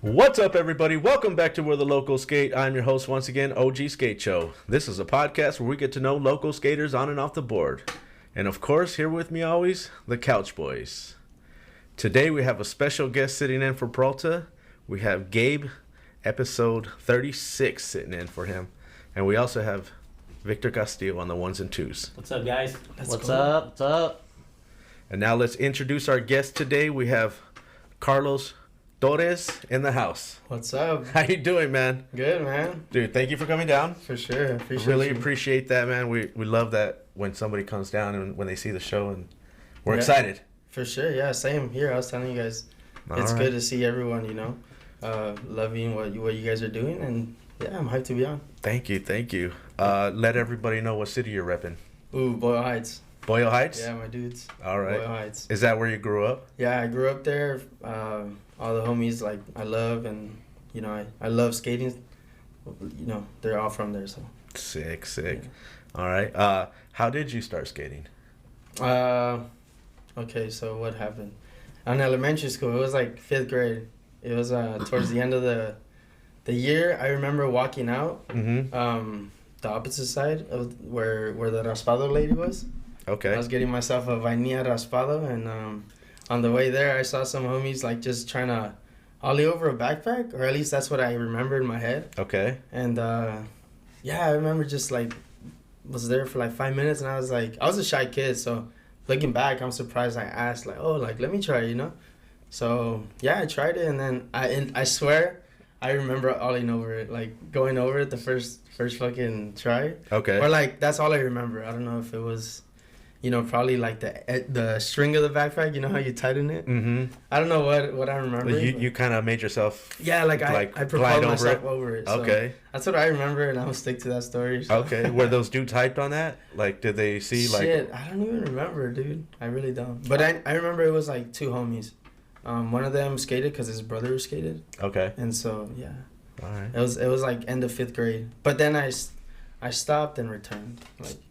What's up, everybody? Welcome back to Where the Locals Skate. I'm your host once again, OG Skate Show. This is a podcast where we get to know local skaters on and off the board. And of course, here with me always, the Couch Boys. Today we have a special guest sitting in for Peralta. We have Gabe, episode 36, sitting in for him. And we also have Victor Castillo on the ones and twos. What's up, guys? What's up? What's up? And now let's introduce our guest today. We have Carlos Torres in the house. What's up? How you doing, man? Good, man. Dude, thank you for coming down. For sure. Appreciate that, man. We love that when somebody comes down and when they see the show, and we're excited. For sure, yeah. Same here. I was telling you guys, it's good to see everyone, loving what you guys are doing, and yeah, I'm hyped to be on. Thank you. Let everybody know what city you're repping. Ooh, Boyle Heights. Boyle Heights? Yeah, my dudes. All right. Boyle Heights. Is that where you grew up? Yeah, I grew up there. All the homies I love, and I love skating. They're all from there, so. Sick. Yeah. All right. How did you start skating? Okay, so what happened? In elementary school, it was like 5th grade. It was towards the end of the year. I remember walking out, the opposite side of where the raspado lady was. Okay. I was getting myself a vainilla raspado, and on the way there, I saw some homies just trying to ollie over a backpack, or at least that's what I remember in my head. Okay. And I remember just was there for 5 minutes, and I was a shy kid, so looking back, I'm surprised I asked let me try, So yeah, I tried it, and then I swear I remember ollieing over it, going over it the first fucking try. Okay. Or that's all I remember. I don't know if it was, probably the string of the backpack. You know how you tighten it. Mm-hmm. I don't know what I remember. Well, you kind of made yourself. Yeah, I propelled myself over it. So okay. That's what I remember, and I will stick to that story. So. Okay. Were those dudes hyped on that? Did they see Shit, I don't even remember, dude. I really don't. But I remember it was 2 homies. One of them skated because his brother skated. Okay. And so yeah. All right. It was end of 5th grade. But then I stopped and returned.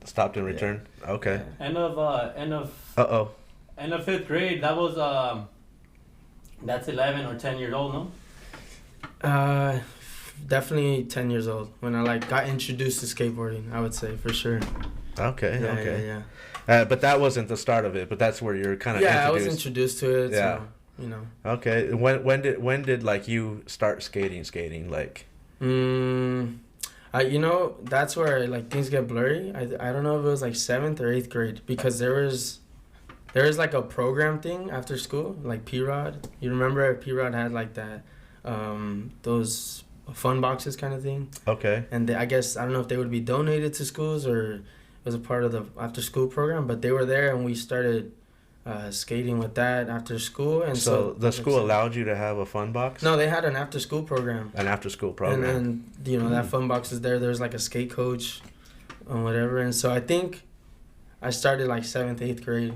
Stopped and returned. Yeah. Okay. Yeah. End of 5th grade. That was that's 11 or 10 years old, no? Definitely 10 years old when I got introduced to skateboarding. I would say for sure. Okay. Yeah, okay. Yeah. But that wasn't the start of it. But that's where you're kind of I was introduced to it. Yeah. So, Okay. When did you start skating? That's where things get blurry. I don't know if it was 7th or 8th grade, because there was a program thing after school, P-Rod. You remember P-Rod had that those fun boxes kind of thing. Okay. And I guess I don't know if they would be donated to schools or it was a part of the after school program, but they were there, and we started skating with that after school. And so the school allowed you to have a fun box? No, they had an after school program. An after school program. And then that fun box is there. There's a skate coach and whatever. And so I think I started 7th, 8th grade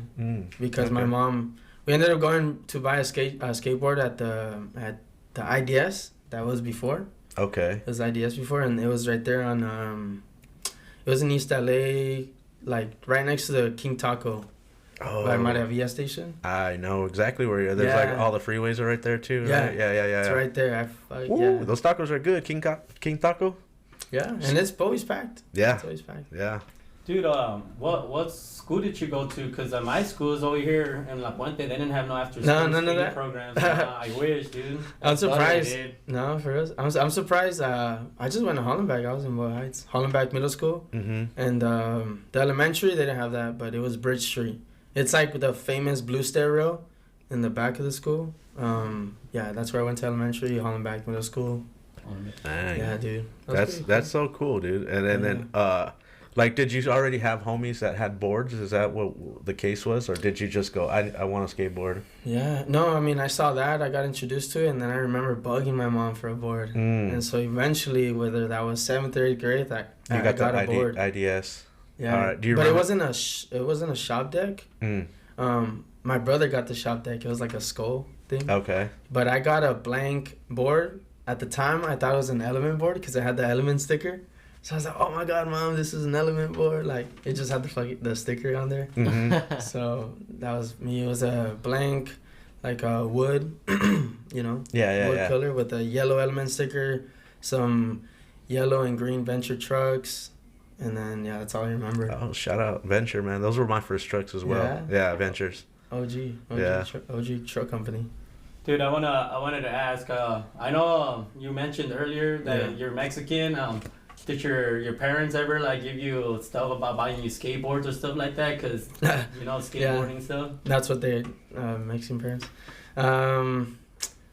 because my mom. We ended up going to buy a skateboard at the IDS. That was before. Okay. It was IDS before, and it was right there on. It was in East LA, right next to the King Taco. Oh. By Maria Villa station. I know exactly where you're. There's all the freeways are right there too. Yeah. Right? Yeah. It's right there. Ooh, those tacos are good. King Taco. Yeah, and it's always packed. Yeah. It's always packed. Yeah. Dude, what school did you go to? Because my school is over here in La Puente. They didn't have no after school none of that programs. I wish, dude. I'm surprised. No, for real. I'm surprised. I just went to Hollenbeck. I was in Boyle Heights, Hollenbeck Middle School, and the elementary they didn't have that, but it was Bridge Street. It's the famous blue stair rail in the back of the school. That's where I went to elementary, Hollenbeck Middle School. Dang. Yeah, dude. That's so cool, dude. And then did you already have homies that had boards? Is that what the case was, or did you just go, I want a skateboard? Yeah, no, I mean, I saw that, I got introduced to it, and then I remember bugging my mom for a board. And so eventually, whether that was 7th or 8th grade, I got a board. IDS. Yeah, all right. Do you but remember? it wasn't a shop deck. My brother got the shop deck. It was a skull thing. Okay. But I got a blank board. At the time, I thought it was an Element board because it had the Element sticker. So I was like, oh my God, Mom, this is an Element board. It just had the sticker on there. Mm-hmm. So that was me. It was a blank like wood, you know, wood color with a yellow element sticker, some yellow and green Venture trucks, and then that's all I remember. Oh, shout out Venture, man! Those were my first trucks as well. Yeah, Ventures. OG truck company. Dude, I wanted to ask. I know you mentioned earlier that you're Mexican. Did your parents ever like give you stuff about buying you skateboards or stuff like that? Cause you know skateboarding stuff. That's what they Mexican parents.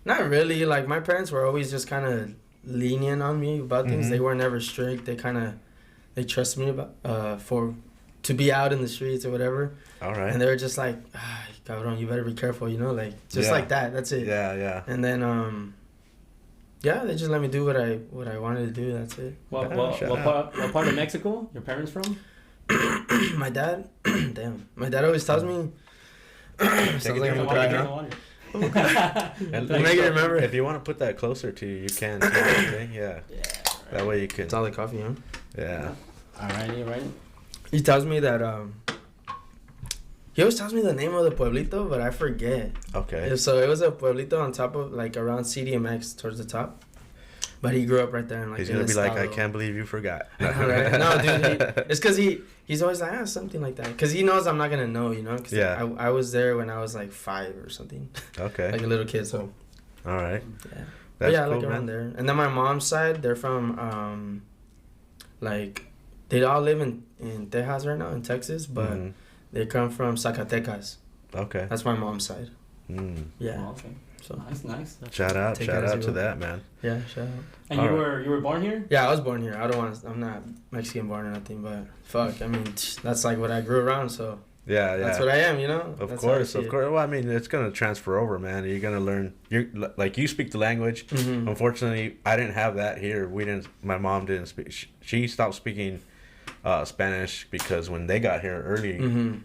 Not really. Like my parents were always just kind of lenient on me about things. They were never strict. They trusted me about to be out in the streets or whatever. All right. And they were just like, cabrón, you better be careful, you know, like just like that. That's it. Yeah. And then they just let me do what I wanted to do. That's it. What part of Mexico your parents from? My dad. Damn. My dad always tells me. Sounds like I'm crying. And make it remember. If you want to put that closer to you, you can. Yeah. That way you can. It's all the coffee, huh? Yeah. Alrighty, right. He tells me that he always tells me the name of the pueblito, but I forget. Okay. So it was a pueblito on top of like around CDMX towards the top. But he grew up right there. He's gonna be like, I can't believe you forgot. Right? No, dude. It's because he's always like, something like that. Because he knows I'm not gonna know, you know. Cause I was there when I was like 5 or something. Okay. Like a little kid. So. All right. Yeah. That's cool, like around there. And then my mom's side, they're from they all live in Texas right now, in Texas, but they come from Zacatecas. Okay. That's my mom's side. Yeah. Oh, okay. So nice. Shout out to that, man. Yeah, shout out. And you were born here? Yeah, I was born here. I'm not Mexican born or nothing, but fuck, I mean, that's like what I grew around, so. Yeah. That's what I am, you know? Of course. Well, I mean, it's going to transfer over, man. You're going to learn. You speak the language. Unfortunately, I didn't have that here. My mom didn't speak. She stopped speaking Spanish because when they got here early,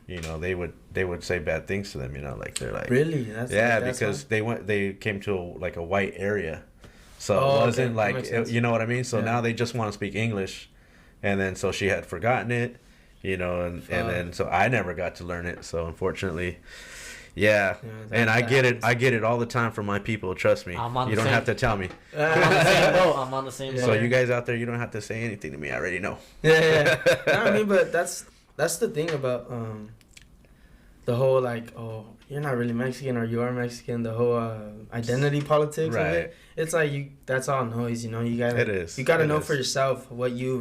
you know, they would say bad things to them, you know, like they're like. Really? Because they came to a white area. So it wasn't you know what I mean? So now they just want to speak English. And then so she had forgotten it. You know, and then so I never got to learn it. So unfortunately, and I get it all the time from my people. Trust me, you don't have to tell me. I'm on the same boat. So you guys out there, you don't have to say anything to me. I already know. Yeah. No, I mean, but that's the thing about the whole you're not really Mexican or you are Mexican. The whole identity politics of it. It's like that's all noise. You know, you gotta know for yourself what you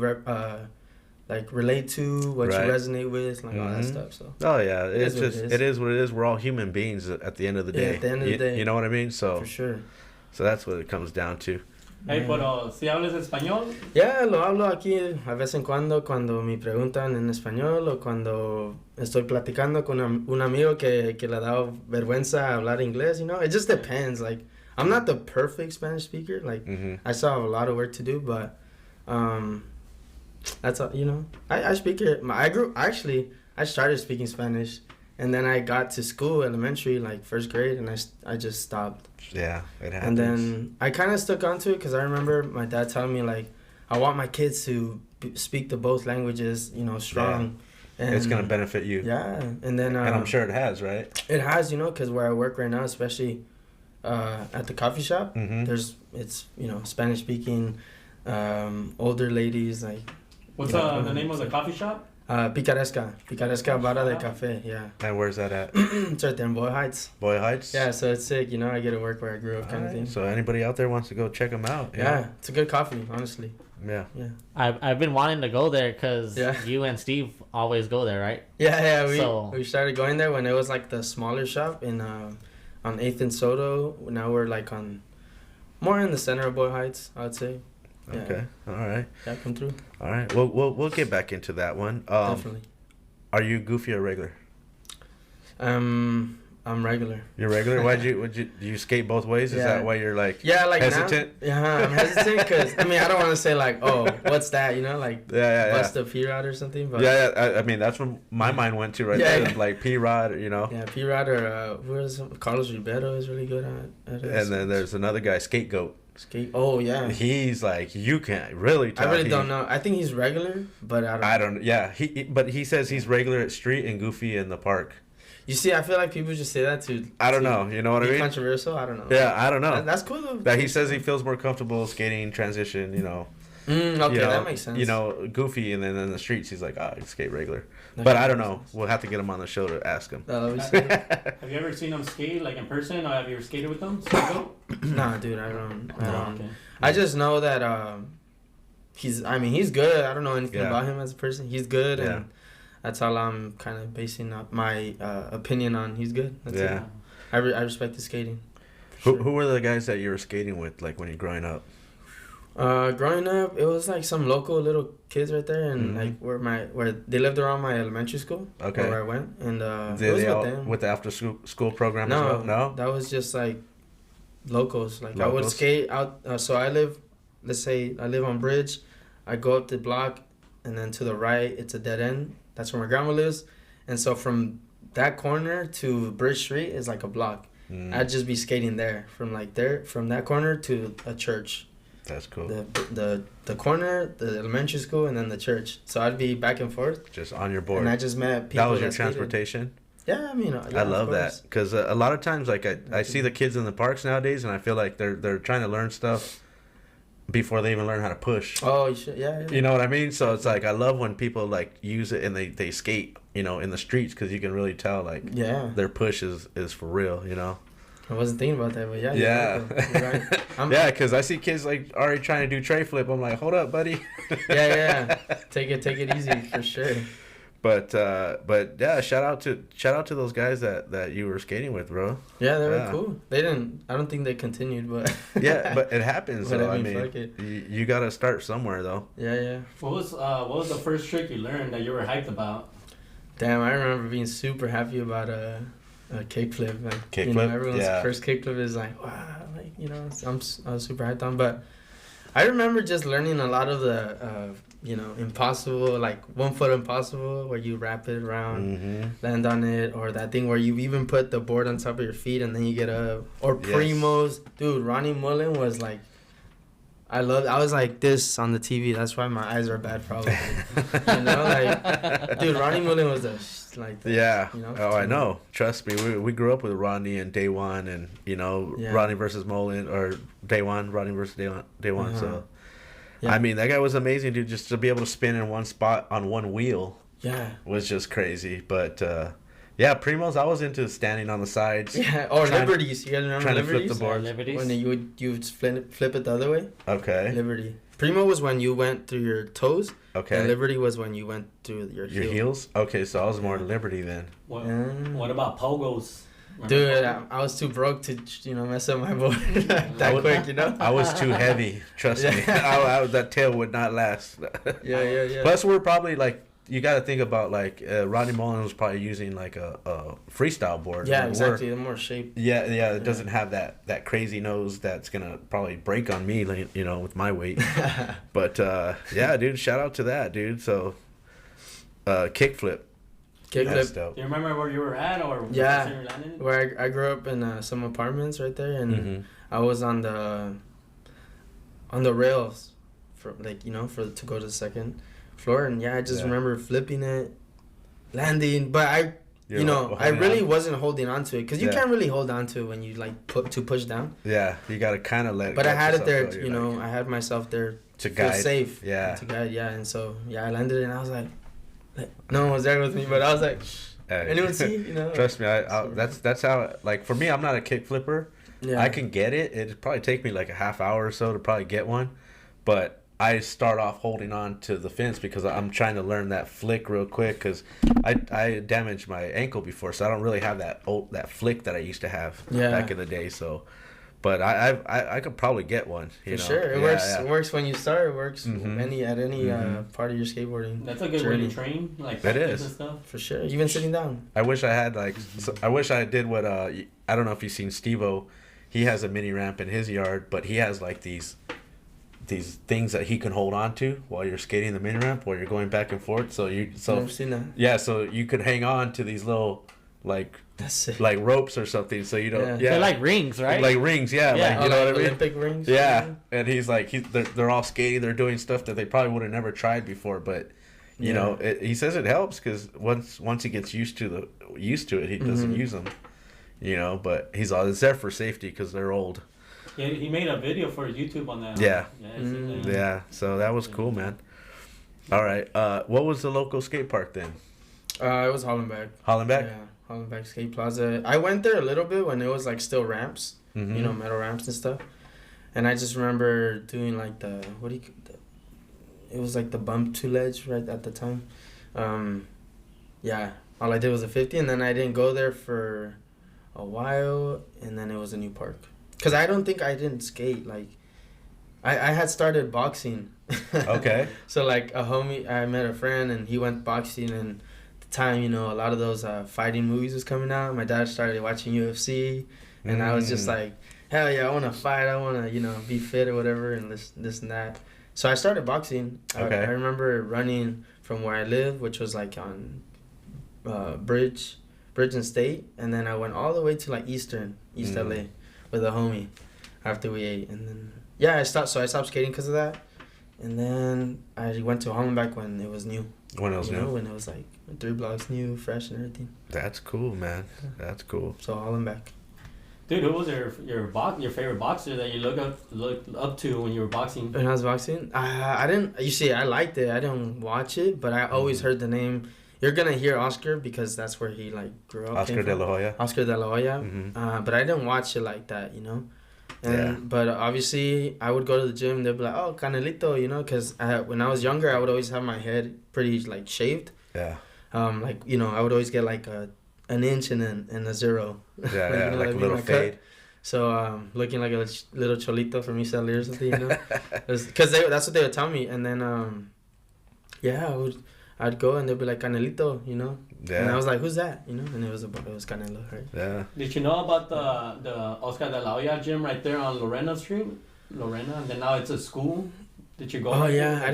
relate to, what you resonate with, all that stuff. So. Oh yeah, it is what it is. We're all human beings at the end of the day. At the end of the day. You know what I mean? So for sure. So that's what it comes down to. Hey, pero si hablas español? Yeah, lo hablo aquí a vez en cuando me preguntan en español o cuando estoy platicando con un amigo que le da vergüenza hablar inglés, you know? It just depends. Like, I'm not the perfect Spanish speaker. Like, I still have a lot of work to do, but that's all, you know. I speak it. I started speaking Spanish, and then I got to school, elementary, like first grade, and I just stopped. Yeah, it happens. And then I kind of stuck onto it because I remember my dad telling me I want my kids to speak the both languages, you know, strong. Yeah. And it's gonna benefit you. Yeah, and then and I'm sure it has, right? It has, you know, because where I work right now, especially at the coffee shop, it's you know, Spanish speaking, older ladies like. What's the name of the coffee shop? Picaresca Barra de Cafe, yeah. And where's that at? It's right there in Boyle Heights. Boyle Heights? Yeah, so it's sick, you know, I get to work where I grew up kind of thing. So anybody out there wants to go check them out. Yeah, it's a good coffee, honestly. Yeah. I've bன் wanting to go there because you and Steve always go there, right? Yeah, we started going there when it was like the smaller shop on 8th and Soto. Now we're like more in the center of Boyle Heights, I would say. Yeah. Okay. All right. Yeah, come through. All right. We'll get back into that one. Definitely. Are you goofy or regular? I'm regular. You're regular? Do you skate both ways? Is that why you're hesitant? I'm hesitant because I mean I don't want to say what's that, you know, bust a P-Rod or something. But I mean that's when my mind went to there, like P-Rod, you know. Yeah, P-Rod or Carlos Ribeiro is really good at it. And then there's another guy, Scapegoat. Oh yeah. He's like you can't really tell. I really don't know. I think he's regular, but I don't. Yeah, but he says he's regular at street and goofy in the park. You see, I feel like people just say that to. I don't know. You know what I mean? Controversial. I don't know. Yeah, I don't know. That's cool though. That he says he feels more comfortable skating transition. You know. Okay, you know, that makes sense. You know, goofy, and then in the streets he's like, I skate regular. But I don't know. We'll have to get him on the show to ask him. Have you ever seen him skate like in person, or have you ever skated with him? Nah, dude, I don't. Okay. I just know that he's good. I don't know anything about him as a person. He's good, and that's all I'm kind of basing up my opinion on. He's good. That's it. I respect his skating. Who were the guys that you were skating with, like when you're growing up? Growing up, it was like some local little kids right there, and like where they lived around my elementary school. Okay. Where I went, and it was with them. With the after school program as well? No, that was just like locals. Like I would skate out. So I live on Bridge. I go up the block, and then to the right, it's a dead end. That's where my grandma lives, and so from that corner to Bridge Street is like a block. I'd just be skating there from that corner to a church. That's cool. The corner, the elementary school, and then the church. So I'd be back and forth. Just on your board. And I just met people. That was your transportation? Yeah, I mean, I love that because a lot of times, like I see the kids in the parks nowadays, and I feel like they're trying to learn stuff before they even learn how to push. Oh, you should, yeah. You know what I mean? So it's like I love when people like use it and they skate, you know, in the streets because you can really tell like their push is for real, you know. I wasn't thinking about that, but yeah. Yeah. Right. Yeah, because I see kids like already trying to do tray flip. I'm like, hold up, buddy. yeah. Take it easy for sure. But yeah, shout out to those guys that you were skating with, bro. Yeah, they were cool. They didn't. I don't think they continued, but. Yeah, but it happens. Though. I mean, it. you gotta start somewhere, though. Yeah. What was the first trick you learned that you were hyped about? Damn, I remember being super happy about a kickflip. Like, kickflip. Everyone's first kickflip is like, wow, like I was super hyped on. But I remember just learning a lot of the impossible, like 1 foot impossible, where you wrap it around, land on it, or that thing where you even put the board on top of your feet and then you get up. Or primos, dude. Ronnie Mullen was like, I was like this on the TV. That's why my eyes are bad, probably. Dude, Ronnie Mullen was I know. Trust me, we grew up with Ronnie and Day One, and Ronnie versus Mullen, or Day One, Ronnie versus Day One. So, I mean, that guy was amazing, dude. Just to be able to spin in one spot on one wheel, was just crazy. But primos, I was into standing on the sides. Yeah, or liberties. You guys remember trying liberties? To flip the board. Liberties. When you would flip it the other way. Okay. Liberty. Primo was when you went through your toes. Okay. And liberty was when you went through your heels. Okay, so I was more liberty then. What about pogos? Dude, I was too broke to mess up my board quick. I was too heavy. Trust me. That tail would not last. Yeah. Plus, we're probably like. You got to think about like Ronnie Mullen was probably using like a freestyle board. Yeah, exactly. The more shape. Yeah. It doesn't have that crazy nose that's gonna probably break on me, with my weight. But yeah, dude, shout out to that, dude. So, kickflip. Kickflip. Do you remember where you were at, or where I grew up in some apartments right there, and I was on the rails for to go to the second floor, and I just remember flipping it, landing, but I really wasn't holding on to it because you can't really hold on to it when you push down. Yeah, you gotta kind of let. But I had it there, I had myself there to guide, safe. Yeah, to guide. Yeah, and so I landed it, and I was like no one was there with me, but I was like, anyone see? Trust me, that's how. Like for me, I'm not a kick flipper. Yeah, I can get it. It'd probably take me like a half hour or so to probably get one, but I start off holding on to the fence because I'm trying to learn that flick real quick because I damaged my ankle before, so I don't really have that flick that I used to have back in the day. So, but I could probably get one. For sure, it works. It works when you start. It works at any part of your skateboarding. That's a good way to train, like that is and stuff. For sure, even sitting down. I wish I had I wish I did what I don't know if you've seen Steve-O. He has a mini ramp in his yard, but he has like these things that he can hold on to while you're skating the mini ramp while you're going back and forth. I've seen that. Yeah, so you could hang on to these little like ropes or something, so you don't. Yeah. They're like rings, right? Like rings, yeah. Like, you know what I mean? Olympic rings. Yeah, and he's like they're all skating, they're doing stuff that they probably would have never tried before, but you know, he says it helps because once he gets used to it, he doesn't use them. You know, but he's always there for safety because they're old. Yeah, he made a video for YouTube on that. Yeah. Yeah. So that was cool, man. All right. What was the local skate park then? It was Hollenbeck. Hollenbeck? Yeah, Hollenbeck Skate Plaza. I went there a little bit when it was like still ramps, you know, metal ramps and stuff. And I just remember doing like it was like the bump to ledge right at the time. Yeah, all I did was a 50, and then I didn't go there for a while, and then it was a new park. Because I don't think I didn't skate. Like, I had started boxing. Okay. So, like, I met a friend, and he went boxing, and at the time, you know, a lot of those fighting movies was coming out. My dad started watching UFC, and I was just like, hell yeah, I want to fight. I want to, you know, be fit or whatever, and this and that. So I started boxing. Okay. I remember running from where I lived, which was, like, on Bridge and State, and then I went all the way to, like, East LA with a homie after we ate. And then, yeah, I stopped skating because of that. And then I went to Hollenbeck when it was new. When it was new? When it was like 3 blocks new, fresh and everything. That's cool, man. That's cool. So Hollenbeck. Dude, who was your favorite boxer that you look up to when you were boxing? When I was boxing? I didn't, you see, I liked it. I didn't watch it, but I always heard the name. You're going to hear Oscar because that's where he, like, grew up. Oscar de la Hoya. Oscar de la Hoya. But I didn't watch it like that, you know? But obviously, I would go to the gym, and they'd be like, oh, Canelito, you know? Because when I was younger, I would always have my head pretty, like, shaved. Yeah. Like, you know, I would always get, like, an inch and a 0. Yeah, you know, like a little fade. Cut. So, looking like a little cholito from East LA or something, you know? Because that's what they would tell me. And then, I'd go and they'd be like, Canelito, you know? Yeah. And I was like, who's that? You know? And it was Canelo, right? Yeah. Did you know about the Oscar de la Hoya gym right there on Lorena Street? And then now it's a school. Did you go? Oh, yeah. I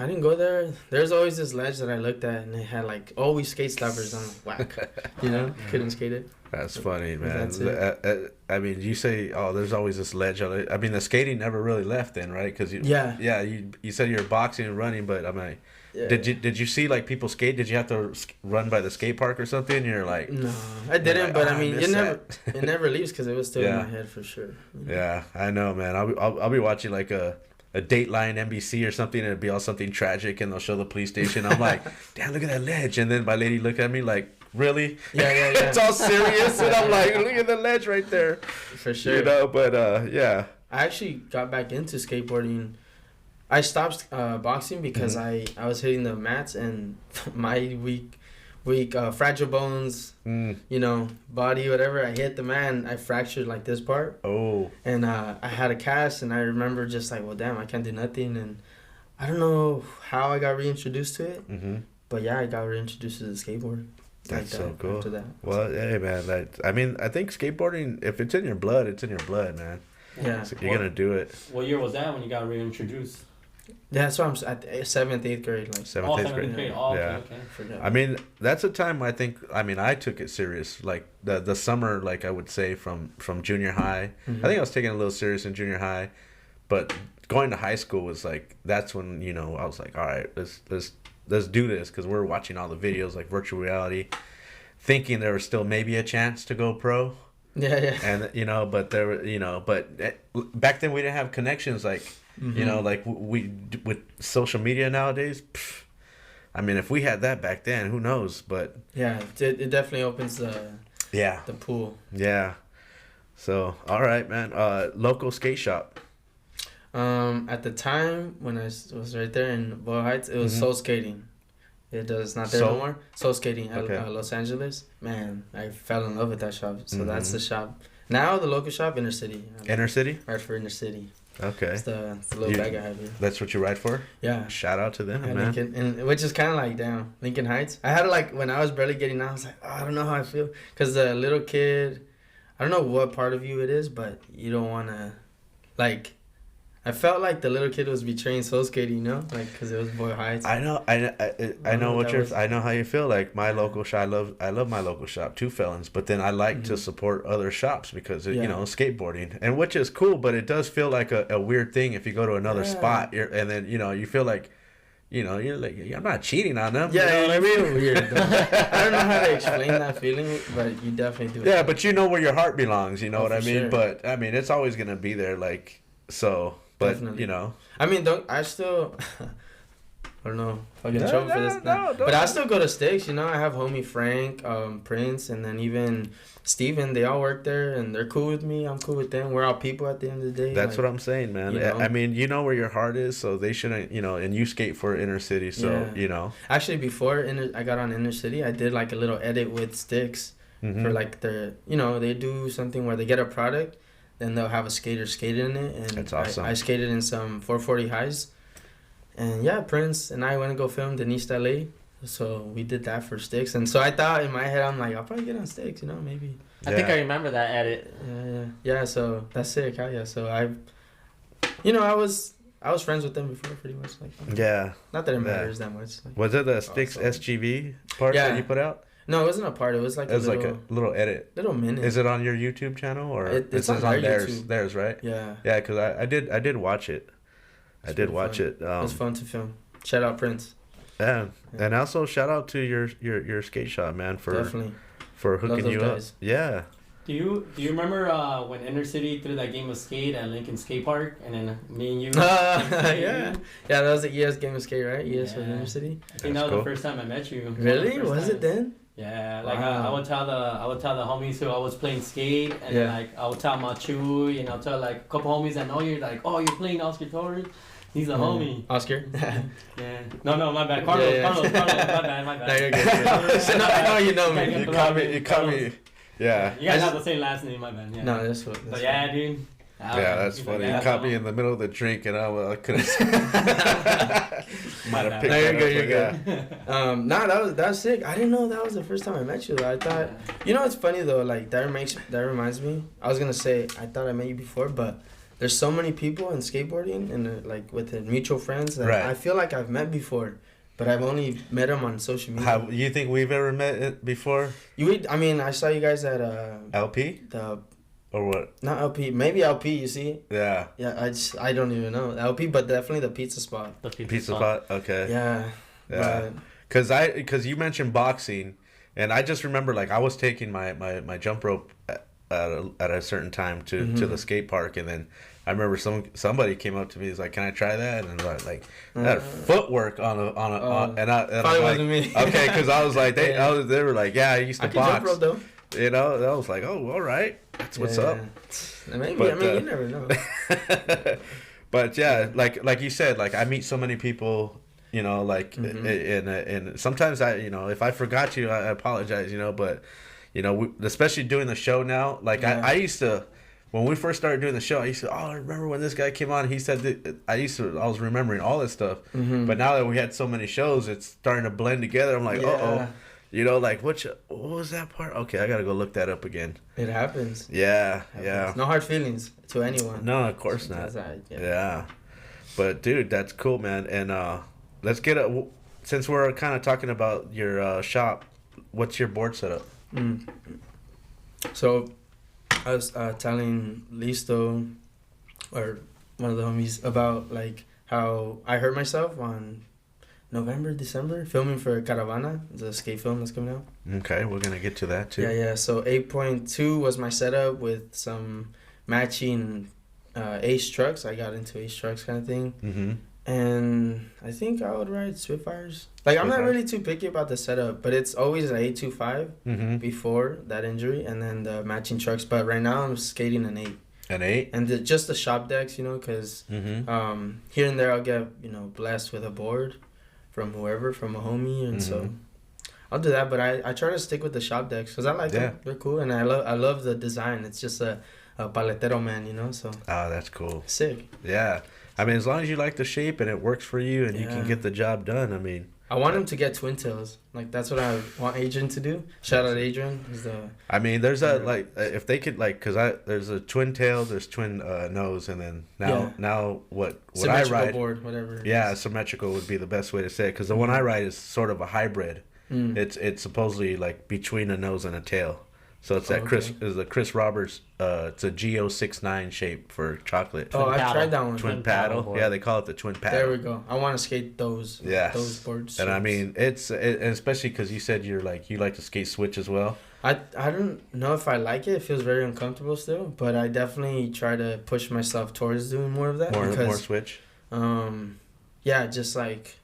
didn't go there. There's always this ledge that I looked at, and it had, like, always skate slappers on whack. You know? Couldn't skate it. That's funny, man. That's it. I mean, you say, oh, there's always this ledge. I mean, the skating never really left then, right? Because you said you were boxing and running, but I'm like, did you see like people skate? Did you have to run by the skate park or something? You're like, no, I didn't. Like, but I mean, it never leaves because it was still in my head for sure. You know? Yeah, I know, man. I'll be watching like a Dateline NBC or something, and it'd be all something tragic, and they'll show the police station. I'm like, damn, look at that ledge, and then my lady looked at me like, really? Yeah. It's all serious, and I'm like, look at the ledge right there. For sure. You know, but yeah. I actually got back into skateboarding. I stopped boxing because I was hitting the mats, and my weak fragile bones, you know, body, whatever. I hit the mat, and I fractured like this part. Oh. And I had a cast, and I remember just like, well, damn, I can't do nothing. And I don't know how I got reintroduced to it, but yeah, I got reintroduced to the skateboard. That's like so cool. After that. Well, hey, man, I mean, I think skateboarding, if it's in your blood, it's in your blood, man. Yeah. So you're going to do it. What year was that when you got reintroduced? Yeah, that's why I'm at 7th, 8th grade. Like 7th, 8th grade. Yeah. Oh, yeah. Okay. I mean, that's a time I took it serious. Like the summer, like I would say from junior high. I think I was taking it a little serious in junior high, but going to high school was like, that's when, you know, I was like, all right, let's do this, because we're watching all the videos like virtual reality, thinking there was still maybe a chance to go pro. Yeah. And but back then we didn't have connections like. You know, like we with social media nowadays. I mean, if we had that back then, who knows? But yeah, it definitely opens the pool. Yeah. So all right, man. Local skate shop. At the time when I was right there in Boyle Heights, it was Soul Skating. It's not there no more. Soul Skating at Los Angeles. Man, I fell in love with that shop. So that's the shop. Now the local shop, Inner City. Inner City. Right for Inner City. Okay. It's the little bag I have here. That's what you ride for? Yeah. Shout out to them, man. Lincoln, and which is kind of like, damn, Lincoln Heights. I had when I was barely getting out, I was like, oh, I don't know how I feel. Because the little kid, I don't know what part of you it is, but you don't want to, like, I felt like the little kid was betraying Soul Skating, you know? Like, because it was Boyle Heights. I know I know how you feel. Like, my local shop, I love my local shop, Two Felons, but then I like to support other shops because, you know, skateboarding, and which is cool, but it does feel like a weird thing if you go to another spot, and then, you know, you feel like you're like, I'm not cheating on them. Yeah, you know what I mean? Weird. I don't know how to explain that feeling, but you definitely do. Yeah, but you know where your heart belongs. You know what I mean? Sure. But I mean, it's always gonna be there. Like so, but Definitely. I mean, I still. I don't know if I get in trouble for this. No, but I still go to Sticks, I have homie Frank, Prince, and then even Steven. They all work there, and they're cool with me. I'm cool with them. We're all people at the end of the day. That's what I'm saying, man. I mean, you know where your heart is, so they shouldn't, and you skate for inner city, so, Actually, before I got on inner city, I did like a little edit with Sticks for like their, they do something where they get a product, then they'll have a skater skate in it. And that's awesome. I skated in some 440 highs. And yeah, Prince and I went to go film in East LA. So we did that for Sticks. And so I thought in my head, I'm like, I'll probably get on Sticks, maybe. I think I remember that edit. Yeah, so that's sick. Hell yeah. So I was friends with them before pretty much. Yeah. Not that it matters that much. Was it the Sticks SGV part that you put out? No, it wasn't a part. It was like a little edit. Little minute. Is it on your YouTube channel or it's on theirs? YouTube. Theirs, right? Yeah. Yeah, because I did watch it. I did watch it. It was fun to film. Shout out Prince. Yeah, and also shout out to your skate shop, man, for hooking you up. Yeah. Do you remember when Inner City threw that game of skate at Lincoln Skate Park, and then me and you? Yeah, that was the ES game of skate, right? ES with Inner City. I think that was the first time I met you. Really? Was it then? Yeah, like I would tell the homies who I was playing skate, and then, like I would tell Machu, and I'll tell like a couple homies that know you, like, oh, you're playing Oscar Torres. He's a homie. Oscar? Yeah. No, my bad. Carlos, my bad. No, you're good. So, I know you know me. You caught me. Yeah. You guys have the same last name, my bad. Yeah. No, that's what. But yeah, dude. Yeah, that's funny. You caught me in the middle of the drink, and I couldn't. Might have picked no, that you're good. That was sick. I didn't know that was the first time I met you. I thought, it's funny though. Like that reminds me. I was gonna say I thought I met you before, but there's so many people in skateboarding and like with the mutual friends that I feel like I've met before. But I've only met them on social media. You think we've ever met before? I saw you guys at LP. Or what? Not LP. Maybe LP. You see? Yeah. Yeah. I don't even know LP, but definitely the pizza spot. The pizza spot. Okay. Yeah. Yeah. Because you mentioned boxing, and I just remember like I was taking my jump rope at a certain time to the skate park, and then I remember somebody came up to me. He's like, "Can I try that?" And I was like, "That footwork on a and probably wasn't me. Okay, because I was like, they were like, "Yeah, I used to box." Jump rope, though. I was like, "Oh, all right, that's what's up." Maybe, but, you never know. But yeah, like you said, like I meet so many people, like and sometimes if I forgot you, I apologize, but especially doing the show now, like I used to. When we first started doing the show, I used to, I remember when this guy came on, he said that I was remembering all this stuff. But now that we had so many shows, it's starting to blend together. I'm like, like, what was that part? Okay, I got to go look that up again. It happens. Yeah, it happens. yeah. No hard feelings to anyone. No, of course not. Yeah. But, dude, that's cool, man. And let's get since we're kind of talking about your shop, what's your board setup? So I was telling Listo, or one of the homies, about like how I hurt myself on December, filming for Caravana, the skate film that's coming out. Okay, we're going to get to that too. Yeah. So 8.2 was my setup with some matching Ace trucks. I got into Ace trucks kind of thing. And I think I would ride Spitfires. Like, I'm not really too picky about the setup, but it's always an 825 before that injury, and then the matching trucks. But right now I'm skating an 8. An 8? And just the shop decks, because here and there I'll get, blessed with a board from whoever, from a homie, and so I'll do that. But I try to stick with the shop decks because I like them. They're cool, and I love the design. It's just a paletero man, so. Oh, that's cool. Sick. Yeah. I mean, as long as you like the shape and it works for you and you can get the job done, I mean. I want him to get twin tails. Like, that's what I want Adrian to do. Shout out Adrian. I mean, there's if they could, like, because there's a twin tail, there's twin nose, and then now what I ride. Board, whatever. Yeah, symmetrical would be the best way to say it, because the one I ride is sort of a hybrid. It's supposedly, like, between a nose and a tail. So it's that Chris Roberts. It's a Go69 shape for chocolate. I've tried that one. Twin paddle. Yeah, they call it the twin paddle. There we go. I want to skate those. Yes. Those boards. And I mean, especially because you said you like to skate switch as well. I don't know if I like it. It feels very uncomfortable still, but I definitely try to push myself towards doing more of that. More switch. Yeah, just like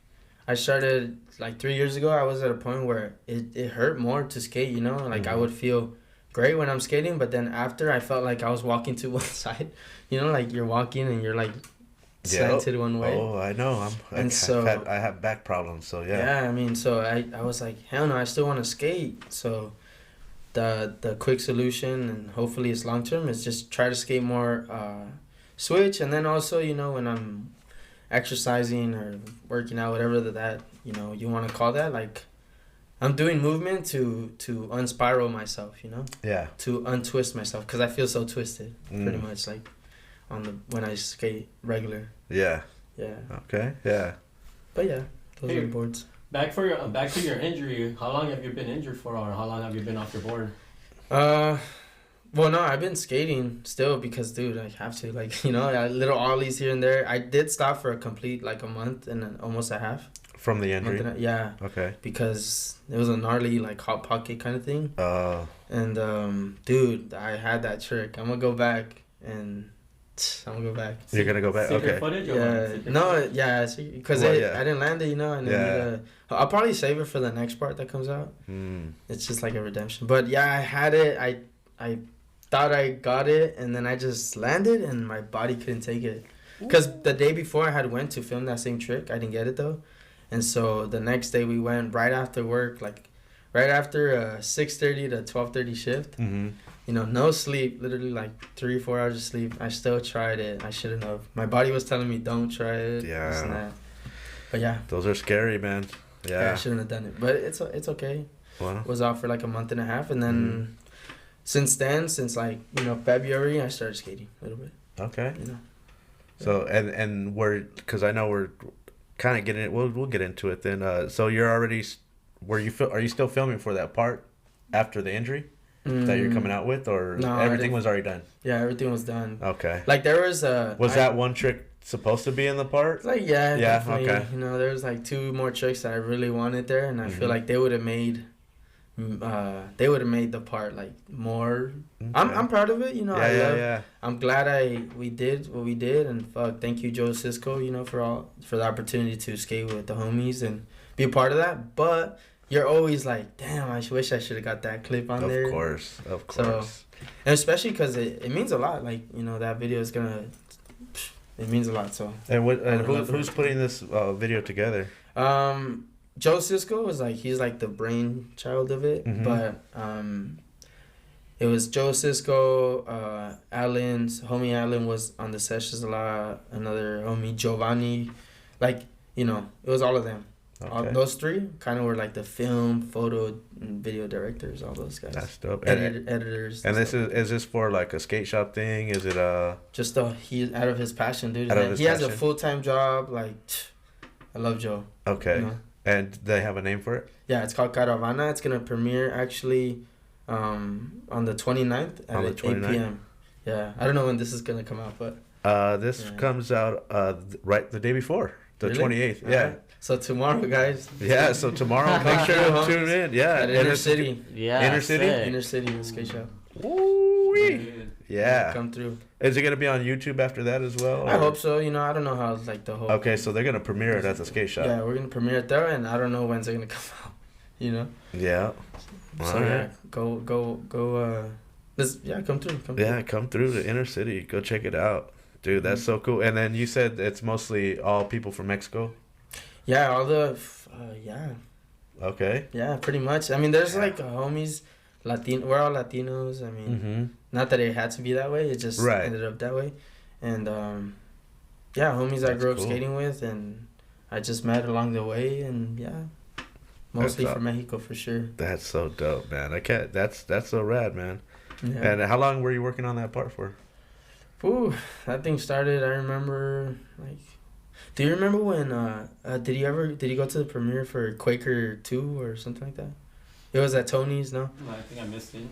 I started like 3 years ago. I was at a point where it hurt more to skate. You know, like I would feel great when I'm skating, but then after I felt like I was walking to one side. You know, like you're walking and you're like slanted one way. Oh, I know. I have back problems, so yeah. Yeah, I mean, so I was like, hell no, I still want to skate. So the quick solution, and hopefully it's long term, is just try to skate more switch. And then also, you know, when I'm exercising or working out, whatever that you know you want to call that, like I'm doing movement to unspiral myself, you know. Yeah. To untwist myself, because I feel so twisted pretty much, like when I skate regular. Yeah. Yeah. Okay. Yeah. But yeah, those are the boards. Back to your injury. How long have you been injured for, or how long have you been off your board? Well, no, I've been skating still because, dude, I have to, like, you know, little ollies here and there. I did stop for a complete, like, a month and almost a half. From the injury? Yeah. Okay. Because it was a gnarly, like, hot pocket kind of thing. And, dude, I had that trick. I'm going to go back and... You're going to go back? Okay. Footage or no, yeah, because I didn't land it, you know, and then I'll probably save it for the next part that comes out. It's just like a redemption. But, yeah, I had it. I thought I got it, and then I just landed, and my body couldn't take it. Because the day before I had went to film that same trick. I didn't get it, though. And so the next day we went right after work, like right after a 6:30 to 12:30 shift. You know, no sleep, literally like 3-4 hours of sleep. I still tried it. I shouldn't have. My body was telling me don't try it. Yeah. But yeah. Those are scary, man. Yeah. I shouldn't have done it, but it's okay. Wow. Was out for like a month and a half, and then since like, you know, February, I started skating a little bit. Okay. You know. So and because I know we're kind of getting it. We'll get into it then. So you're already are you still filming for that part after the injury that you're coming out with, or no, everything was already done? Yeah, everything was done. Okay. Like there was that one trick supposed to be in the part? Like yeah. Okay. You know, there was like 2 more tricks that I really wanted there, and I feel like they would have made the part like more. Okay. I'm proud of it, you know. I'm glad we did what we did, and thank you Joe Cisco, you know, for the opportunity to skate with the homies and be a part of that. But you're always like, damn, I wish I should have got that clip on there. Of course. So, and especially because it means a lot. Like, you know, that video is gonna. It means a lot. So. And who's putting this video together? Joe Cisco was like, he's like the brainchild of it, but it was Joe Cisco, homie Alan was on the sessions a lot, another homie Giovanni, like, you know, it was all of them. Okay. Those 3 kind of were like the film, photo, and video directors, all those guys. That's dope. Editors. And this is this for like a skate shop thing? Is it just he out of his passion, dude. He has a full-time job. Like, I love Joe. Okay. You know? And they have a name for it? Yeah, it's called Caravana. It's going to premiere actually on the 29th at 8 p.m. Yeah, I don't know when this is going to come out, but... This comes out right the day before, the 28th. Yeah. Right. So tomorrow, guys. Yeah, so tomorrow, make sure to tune in. Yeah. At Inner City. Yeah. Inner City? Inner City, skate shop. Woo-wee. Yeah. Come through. Is it going to be on YouTube after that as well? Or? I hope so. You know, I don't know how, like, the whole... Okay, so they're going to premiere it at the skate shop. Yeah, we're going to premiere it there, and I don't know when's it going to come out, you know? Yeah. So, yeah, go, come through. Come through to Inner City. Go check it out. Dude, that's so cool. And then you said it's mostly all people from Mexico? Yeah, all the... Okay. Yeah, pretty much. I mean, there's, like, homies... We're all Latinos. I mean, not that it had to be that way. It just ended up that way. And, homies I grew up skating with, and I just met along the way, and, mostly from Mexico, for sure. That's so dope, man. That's so rad, man. Yeah. And how long were you working on that part for? Ooh, that thing started, I remember, like... Do you remember when, did you go to the premiere for Quaker 2 or something like that? It was at Tony's, no? I think I missed it.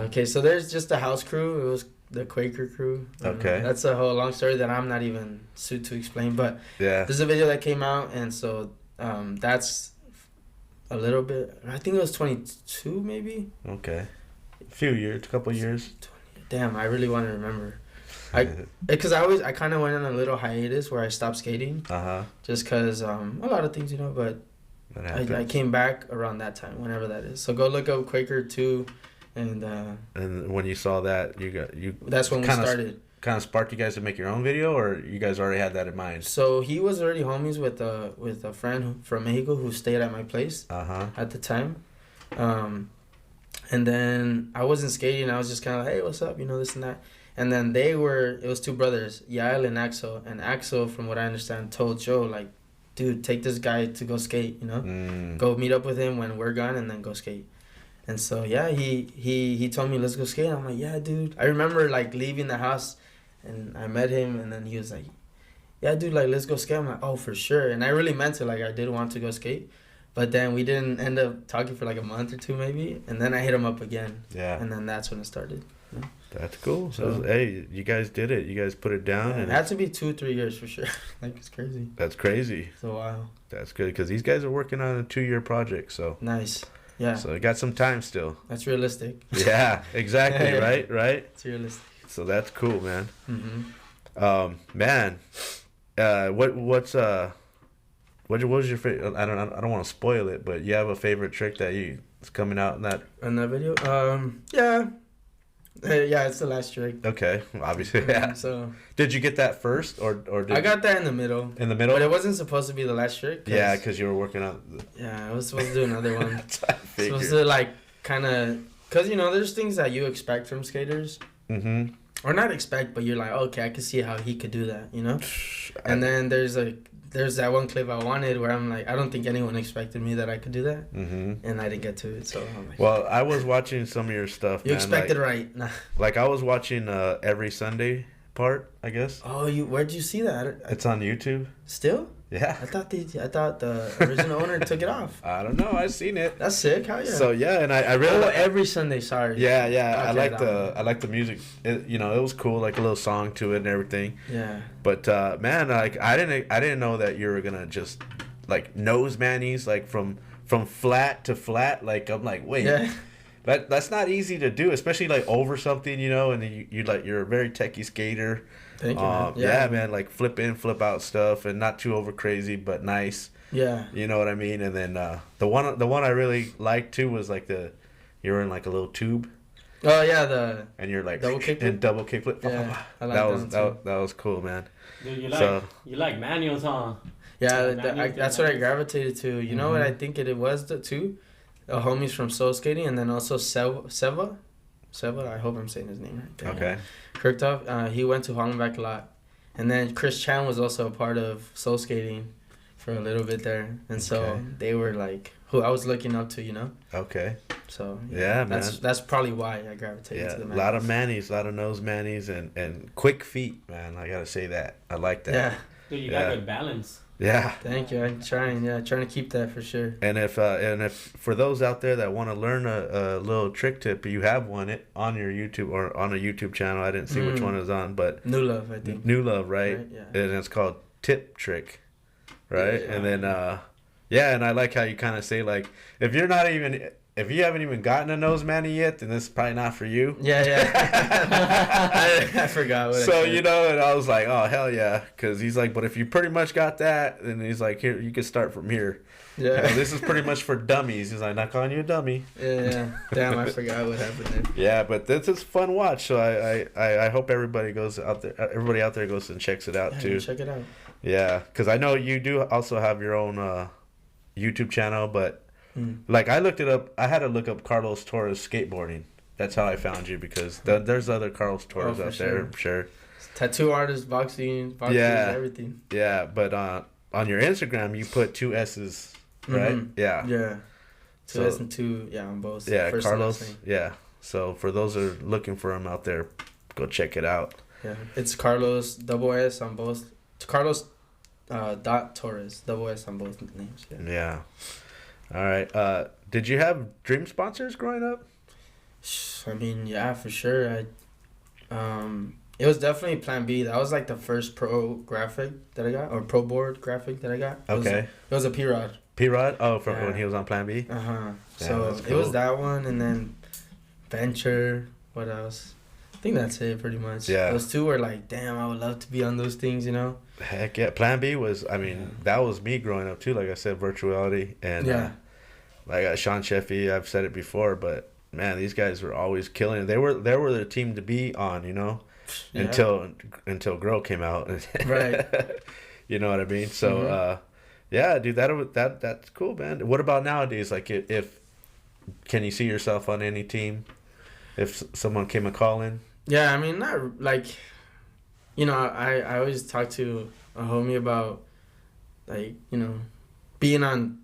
Okay, so there's just a house crew. It was the Quaker crew. Okay. That's a whole long story that I'm not even suited to explain. But Yeah. there's a video that came out, and so that's a little bit. I think it was 22, maybe. Okay. A few years, a couple years. Damn, I really want to remember. Because I kind of went on a little hiatus where I stopped skating. Just because a lot of things, but I came back around that time, whenever that is. So go look up Quaker 2, and when you saw that, that's when we started. Kind of sparked you guys to make your own video, or you guys already had that in mind? So he was already homies with a friend from Mexico who stayed at my place at the time. And then I wasn't skating. I was just kind of like, hey, what's up? This and that. And then it was two brothers, Yael and Axel. And Axel, from what I understand, told Joe, like, dude, take this guy to go skate, Go meet up with him when we're gone and then go skate. And so, yeah, he told me, let's go skate. I'm like, yeah, dude. I remember, like, leaving the house and I met him and then he was like, yeah, dude, like, let's go skate. I'm like, oh, for sure. And I really meant it. Like, I did want to go skate. But then we didn't end up talking for like a month or two maybe. And then I hit him up again. Yeah. And then that's when it started. That's cool. So, hey, you guys did it. You guys put it down. Yeah, it had to be 2-3 years for sure. Like, it's crazy. That's crazy. It's a while. That's good because these guys are working on a 2-year project. So nice. Yeah. So you got some time still. That's realistic. Yeah, exactly. Yeah. Right? It's realistic. So that's cool, man. Mm-hmm. Man, what was your favorite? I don't want to spoil it, but you have a favorite trick that is coming out in that video? Yeah. Yeah, it's the last trick. Okay, obviously. Yeah. So did you get that first, or did I got that in the middle? In the middle, but it wasn't supposed to be the last trick. Yeah, because you were working on. Yeah, I was supposed to do another one. That's what I figured. Supposed to like kind of, cause there's things that you expect from skaters. Mm-hmm. Or not expect, but you're like, okay, I can see how he could do that, And then there's that one clip I wanted where I'm like, I don't think anyone expected me that I could do that, and I didn't get to it. So I'm like, well, I was watching some of your stuff. You expected right? Nah. Like I was watching Every Sunday part, I guess. Oh, where'd you see that? It's on YouTube. Still? Yeah. I thought the original owner took it off. I don't know. I've seen it. That's sick. How yeah. So yeah, and I really Every Sunday. Sorry. Yeah. Okay, I like the music. It was cool, like a little song to it and everything. Yeah. But man, like I didn't know that you were gonna just like nose manis like from flat to flat. Like I'm like, wait. Yeah. That's not easy to do, especially like over something, and you're a very techie skater. Thank you, man. Yeah, man, like flip in, flip out stuff, and not too over crazy, but nice. Yeah. You know what I mean? And then the one I really liked too was like you're in like a little tube. Oh yeah, and you're like double kickflip. And double kickflip. Yeah, I like that was cool, man. Dude, you like manuals, huh? Yeah, that's what I gravitated to. You know what I think it was the two, homies from Soul Skating, and then also Seva, I hope I'm saying his name right. Okay. Kirktoff, he went to Hollenbeck a lot. And then Chris Chan was also a part of Soul Skating for a little bit there. And so they were like who I was looking up to, Okay. So yeah, man. That's probably why I gravitated to the manis. A lot of manis, a lot of nose manis, and quick feet, man. I gotta say that. I like that. Yeah. Dude, you got good balance. Yeah. Thank you. I'm trying to keep that for sure. And if for those out there that want to learn a little trick tip, you have one on your YouTube or on a YouTube channel. I didn't see which one it was on, but New Love, I think. New Love, right? Yeah. And it's called Tip Trick, right? Yeah. And then and I like how you kind of say like if you haven't even gotten a nose mani yet, then this is probably not for you. Yeah. I forgot what so, and I was like, oh, hell yeah. Because he's like, but if you pretty much got that, then he's like, here, you can start from here. Yeah. This is pretty much for dummies. He's like, not calling you a dummy. Yeah. Damn, I forgot what happened there. Yeah, but this is a fun watch. So I hope everybody out there goes and checks it out, too. Check it out. Yeah, because I know you do also have your own YouTube channel, but like I looked it up. I had to look up Carlos Torres skateboarding. That's how I found you because there's other Carlos Torres out there. I'm sure. Tattoo artist, boxing, everything. Yeah, but on your Instagram you put 2 S's, right? Yeah. Yeah. 2 S and 2, on both. Yeah, First Carlos. Yeah. So for those that are looking for him out there, go check it out. Yeah, it's Carlos SS on both. Carlos Torres, SS on both names. Yeah. All right. Did you have dream sponsors growing up? I mean, yeah, for sure. It was definitely Plan B. That was like the first pro graphic that I got, or pro board graphic that I got. Okay. It was a P-Rod. P-Rod? Oh, from when he was on Plan B? Uh-huh. Yeah, So that's it was cool. that one, and then Venture. What else? I think that's it, pretty much. Yeah. Those two were like, damn, I would love to be on those things, you know? Heck yeah. Plan B was, I mean, that was me growing up too. Like I said, virtuality. And Yeah. like Sean Sheffy, I've said it before, but man, these guys were always killing it. They were the team to be on, you know, Yeah. until Grow came out. Right. You know what I mean? So, yeah, dude, that's cool, man. What about nowadays? Like, if can you see yourself on any team if someone came a call in? Yeah, I mean, not like, you know, I always talk to a homie about, like, you know, being on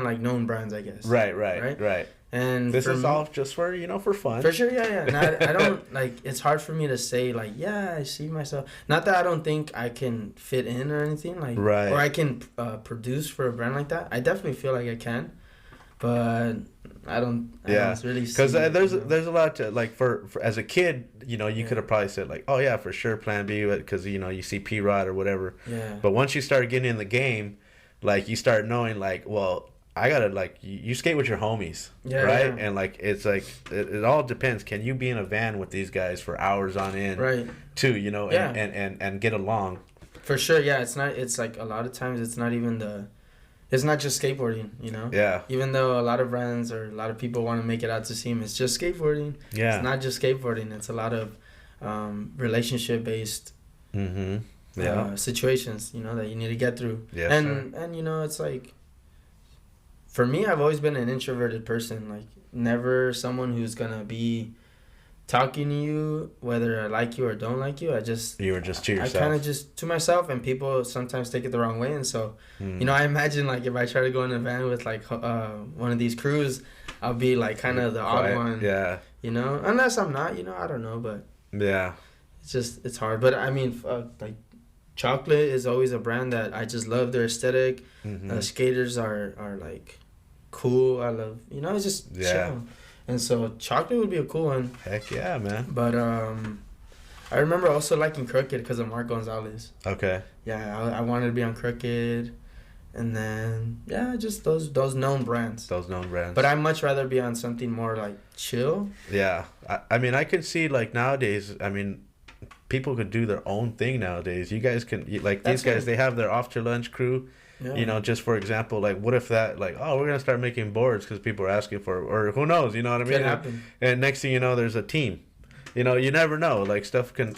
like known brands, I guess. Right. And This is me, all just for, for fun. for sure, yeah. And I don't like. It's hard for me to say like, yeah, I see myself. Not that I don't think I can fit in or anything like, Right. or I can produce for a brand like that. I definitely feel like I can, but I don't really see. Because there's a lot to like for as a kid, you could have probably said like, oh yeah, for sure Plan B, because you see P-Rod or whatever. Yeah. But once you start getting in the game, like you start knowing like, well, I gotta like you skate with your homies, right? Yeah. And like it's like it all depends. Can you be in a van with these guys for hours on end, Right. too? Yeah. And get along. For sure, yeah. It's not. It's like a lot of times it's not even it's not just skateboarding, you know. Yeah. Even though a lot of brands or a lot of people want to make it out to seem it's just skateboarding. Yeah. It's not just skateboarding. It's a lot of relationship based Mm-hmm. Yeah. situations, that you need to get through. Yes, and it's like, for me, I've always been an introverted person. Like, never someone who's gonna be talking to you whether I like you or don't like you. You were just to yourself. I kind of just to myself, and people sometimes take it the wrong way. And so, I imagine like if I try to go in a van with like one of these crews, I'll be like kind of the odd one. Yeah. Unless I'm not. I don't know, but Yeah. it's hard. But I mean, like, Chocolate is always a brand that I just love their aesthetic. Mm-hmm. Skaters are like cool. I love it's just chill. And so Chocolate would be a cool one. Heck yeah, man. But I remember also liking Crooked because of Mark Gonzalez. Okay. Yeah, I wanted to be on Crooked, and then just those known brands. But I'd much rather be on something more like chill. Yeah, I mean, I could see like nowadays. I mean, people could do their own thing nowadays. You guys can like these guys. They have their after lunch crew. Yeah. Just for example, like what if that like, oh, we're gonna start making boards because people are asking for, or who knows, you know what I mean? Could happen. And next thing you know, there's a team. You never know. Like stuff can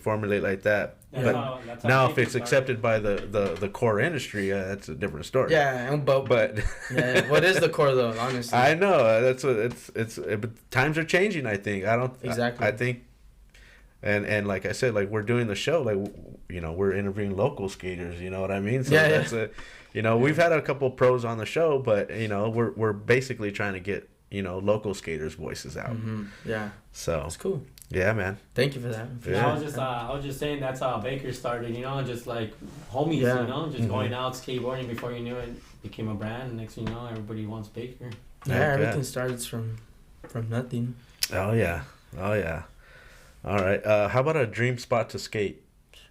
formulate like that. That's But how now, if Baker it's started. accepted by the core industry, that's a different story. Yeah, But yeah, what is the core though? Honestly, I know that's what but times are changing. I think Exactly. I think, and like I said, like we're doing the show, like we're interviewing local skaters. You know what I mean? So that's we've had a couple pros on the show, but we're basically trying to get local skaters' voices out. Mm-hmm. Yeah, So that's cool. yeah, man. Thank you for that. Yeah. I was just saying that's how Baker started. Just like homies. Just going out skateboarding. Before you knew it, became a brand. And next thing you know, everybody wants Baker. Yeah, Heck everything yeah. starts from nothing. Oh yeah. All right. How about a dream spot to skate?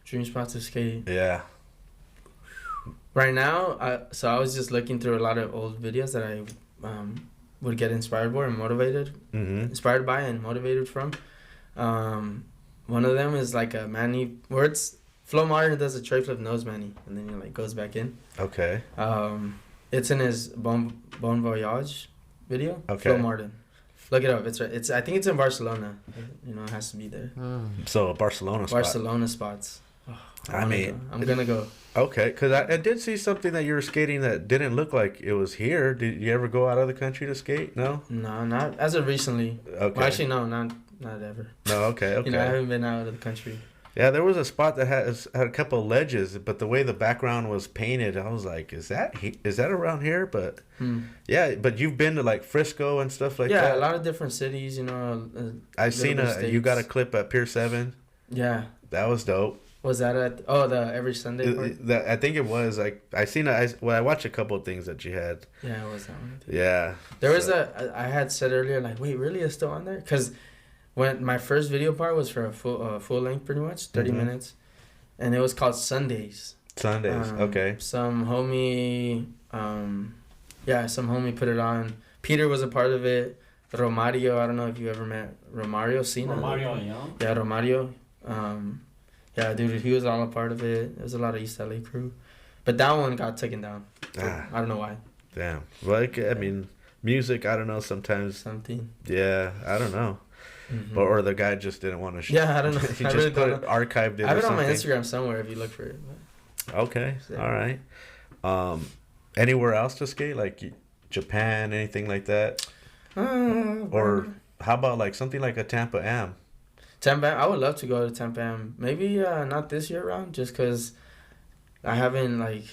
Dream spot to skate. Yeah. Right now, I was just looking through a lot of old videos that I would get inspired by and motivated. Mm-hmm. Inspired by and motivated from. One of them is like a Manny, where it's Flo Martin does a tray flip nose Manny, and then he like goes back in. Okay. It's in his Bon Voyage video. Okay. Flo Martin. Look it up. It's I think it's in Barcelona. It has to be there. So a Barcelona spot. Barcelona spots. Oh, I'm gonna go. Okay, because I did see something that you were skating that didn't look like it was here. Did you ever go out of the country to skate? No? No, not as of recently. Okay. Well, actually, no, not ever. No, okay. I haven't been out of the country. Yeah, there was a spot that had a couple of ledges, but the way the background was painted, I was like, is that around here? But yeah, but you've been to like Frisco and stuff like that? Yeah, a lot of different cities, I've seen little you got a states. clip at Pier 7. Yeah. That was dope. Was that at the every Sunday part? I think it was like I seen I watched a couple of things that you had. Yeah, it was that one. Yeah. There was I had said earlier like, wait, really, it's still on there? Because when my first video part was for a full length, pretty much 30 minutes, and it was called Sundays. Okay. Some homie put it on. Peter was a part of it. Romario, I don't know if you ever met Romario Cena. Romario, yeah. Yeah, Romario. Yeah, dude, he was all a part of it. There was a lot of East LA crew. But that one got taken down. I don't know why. Damn. Like, I mean, music, I don't know, sometimes. Something. Yeah, I don't know. Mm-hmm. Or the guy just didn't want to yeah, I don't know. He just really archived it. I have it on my Instagram somewhere if you look for it. But. Okay, so. All right. Anywhere else to skate? Like Japan, anything like that? Or how about like something like a Tampa Am? Tampa Am, I would love to go to Tampa Am. Maybe not this year round, just because I haven't like,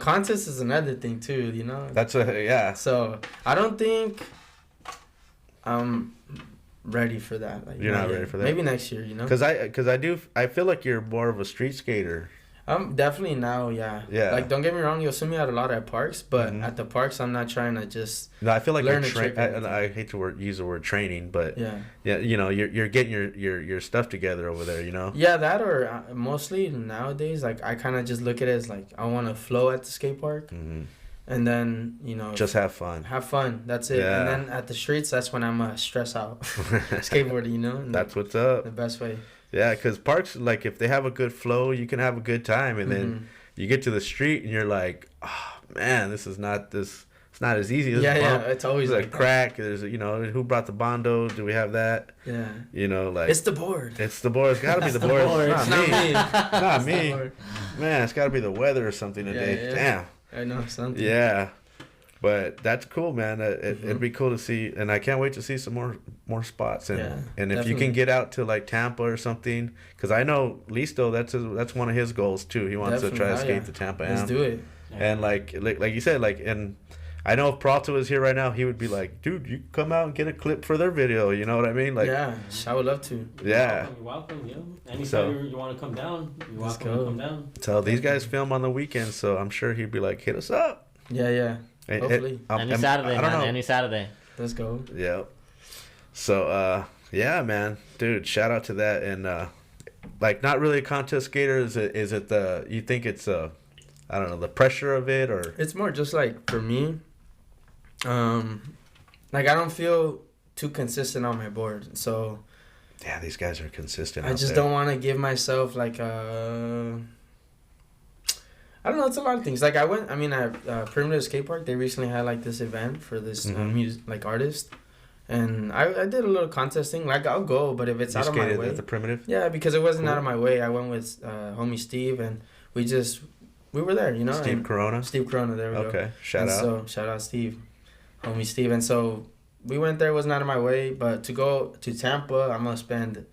contest is another thing too. That's yeah. So I don't think I'm ready for that. Like, you're not ready for that. Maybe next year. Because I feel like you're more of a street skater. Definitely now, yeah. Yeah. Like, don't get me wrong, you'll see me out a lot at parks, but at the parks, I'm not trying to just. No, I feel like learn I hate to use the word training, but yeah, you're getting your stuff together over there, Yeah, that or mostly nowadays, like I kind of just look at it as like I want to flow at the skate park, and then just have fun. Have fun. That's it. Yeah. And then at the streets, that's when I'm stress out, skateboarding. That's what's up. The best way. Yeah, because parks, like, if they have a good flow, you can have a good time. And then you get to the street and you're like, oh, man, it's not as easy. Yeah, it's always like a crack. There's, who brought the Bondo? Do we have that? Yeah. It's the board. It's the board. It's got to be the board. It's not me. Man, it's got to be the weather or something today. Yeah. Damn. I know, something. Yeah. But that's cool, man. It'd be cool to see, and I can't wait to see some more spots. And if definitely. You can get out to like Tampa or something, because I know Listo, that's one of his goals too. He wants to try to skate the Tampa Am. Let's do it. And like you said, and I know if Prato was here right now, he would be like, dude, you come out and get a clip for their video. You know what I mean? Like, yeah, I would love to. Yeah. You're welcome. Yeah. Anytime you want to come down, you're welcome to come down. So these guys film on the weekends, so I'm sure he'd be like, hit us up. Yeah. Hopefully. Any Saturday. Let's go. Yeah. So, yeah, man. Dude, shout out to that. And, like, not really a contest skater. Is it you think it's, I don't know, the pressure of it or? It's more just like, for me, like, I don't feel too consistent on my board. So. Yeah, these guys are consistent. I just don't want to give myself, like, I don't know, it's a lot of things. Like, at Primitive Skate Park, they recently had, like, this event for this music, like, artist. And I did a little contest thing. Like, I'll go, but if it's out of my way. At the Primitive? Yeah, because it wasn't out of my way. I went with homie Steve, and we were there, Steve Corona? Steve Corona, there we go. Okay, shout out. So, shout out Steve, homie Steve. And so, we went there, it wasn't out of my way. But to go to Tampa, I'm going to spend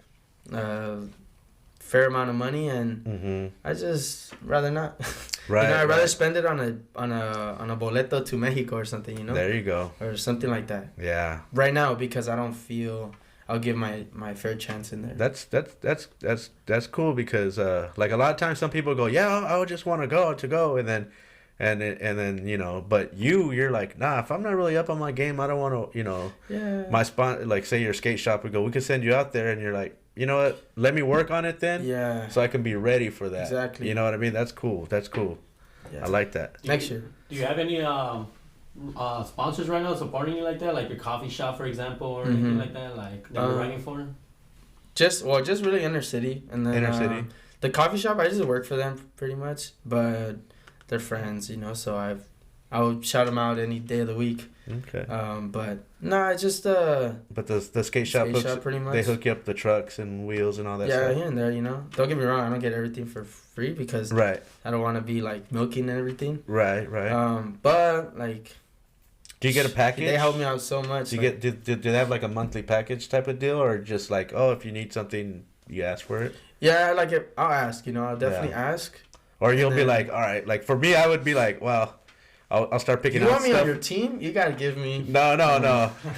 fair amount of money, and I just rather not. Right. I'd rather spend it on a boleto to Mexico or something, There you go. or something like that. Yeah. Right now, because I don't feel I'll give my fair chance in there. That's cool because like a lot of times some people go, yeah, I would just want to go, and then but you're like, nah, if I'm not really up on my game, I don't want to, Yeah. my spot, like say your skate shop would go, we could send you out there, and you're like, you know what, let me work on it then. Yeah. So I can be ready for that. Exactly. You know what I mean? That's cool. Yeah. I like that. Next year. Do you have any sponsors right now supporting you like that, like your coffee shop, for example, or anything like that, like that you're writing for? Just really inner city, and then inner city. The coffee shop, I just work for them pretty much, but they're friends, so I would shout them out any day of the week. Okay. But no, I just But the skate shop pretty much. They hook you up the trucks and wheels and all that stuff. Yeah, here and there, Don't get me wrong, I don't get everything for free because right. I don't want to be like milking and everything. Right. But like, do you get a package? They help me out so much. Do you do they have like a monthly package type of deal, or just like, oh, if you need something, you ask for it? Yeah, like I'll ask. I'll definitely ask. Or you'll be like, all right. Like for me, I would be like, well, I'll start picking out stuff. You want me on your team? You gotta give me. No.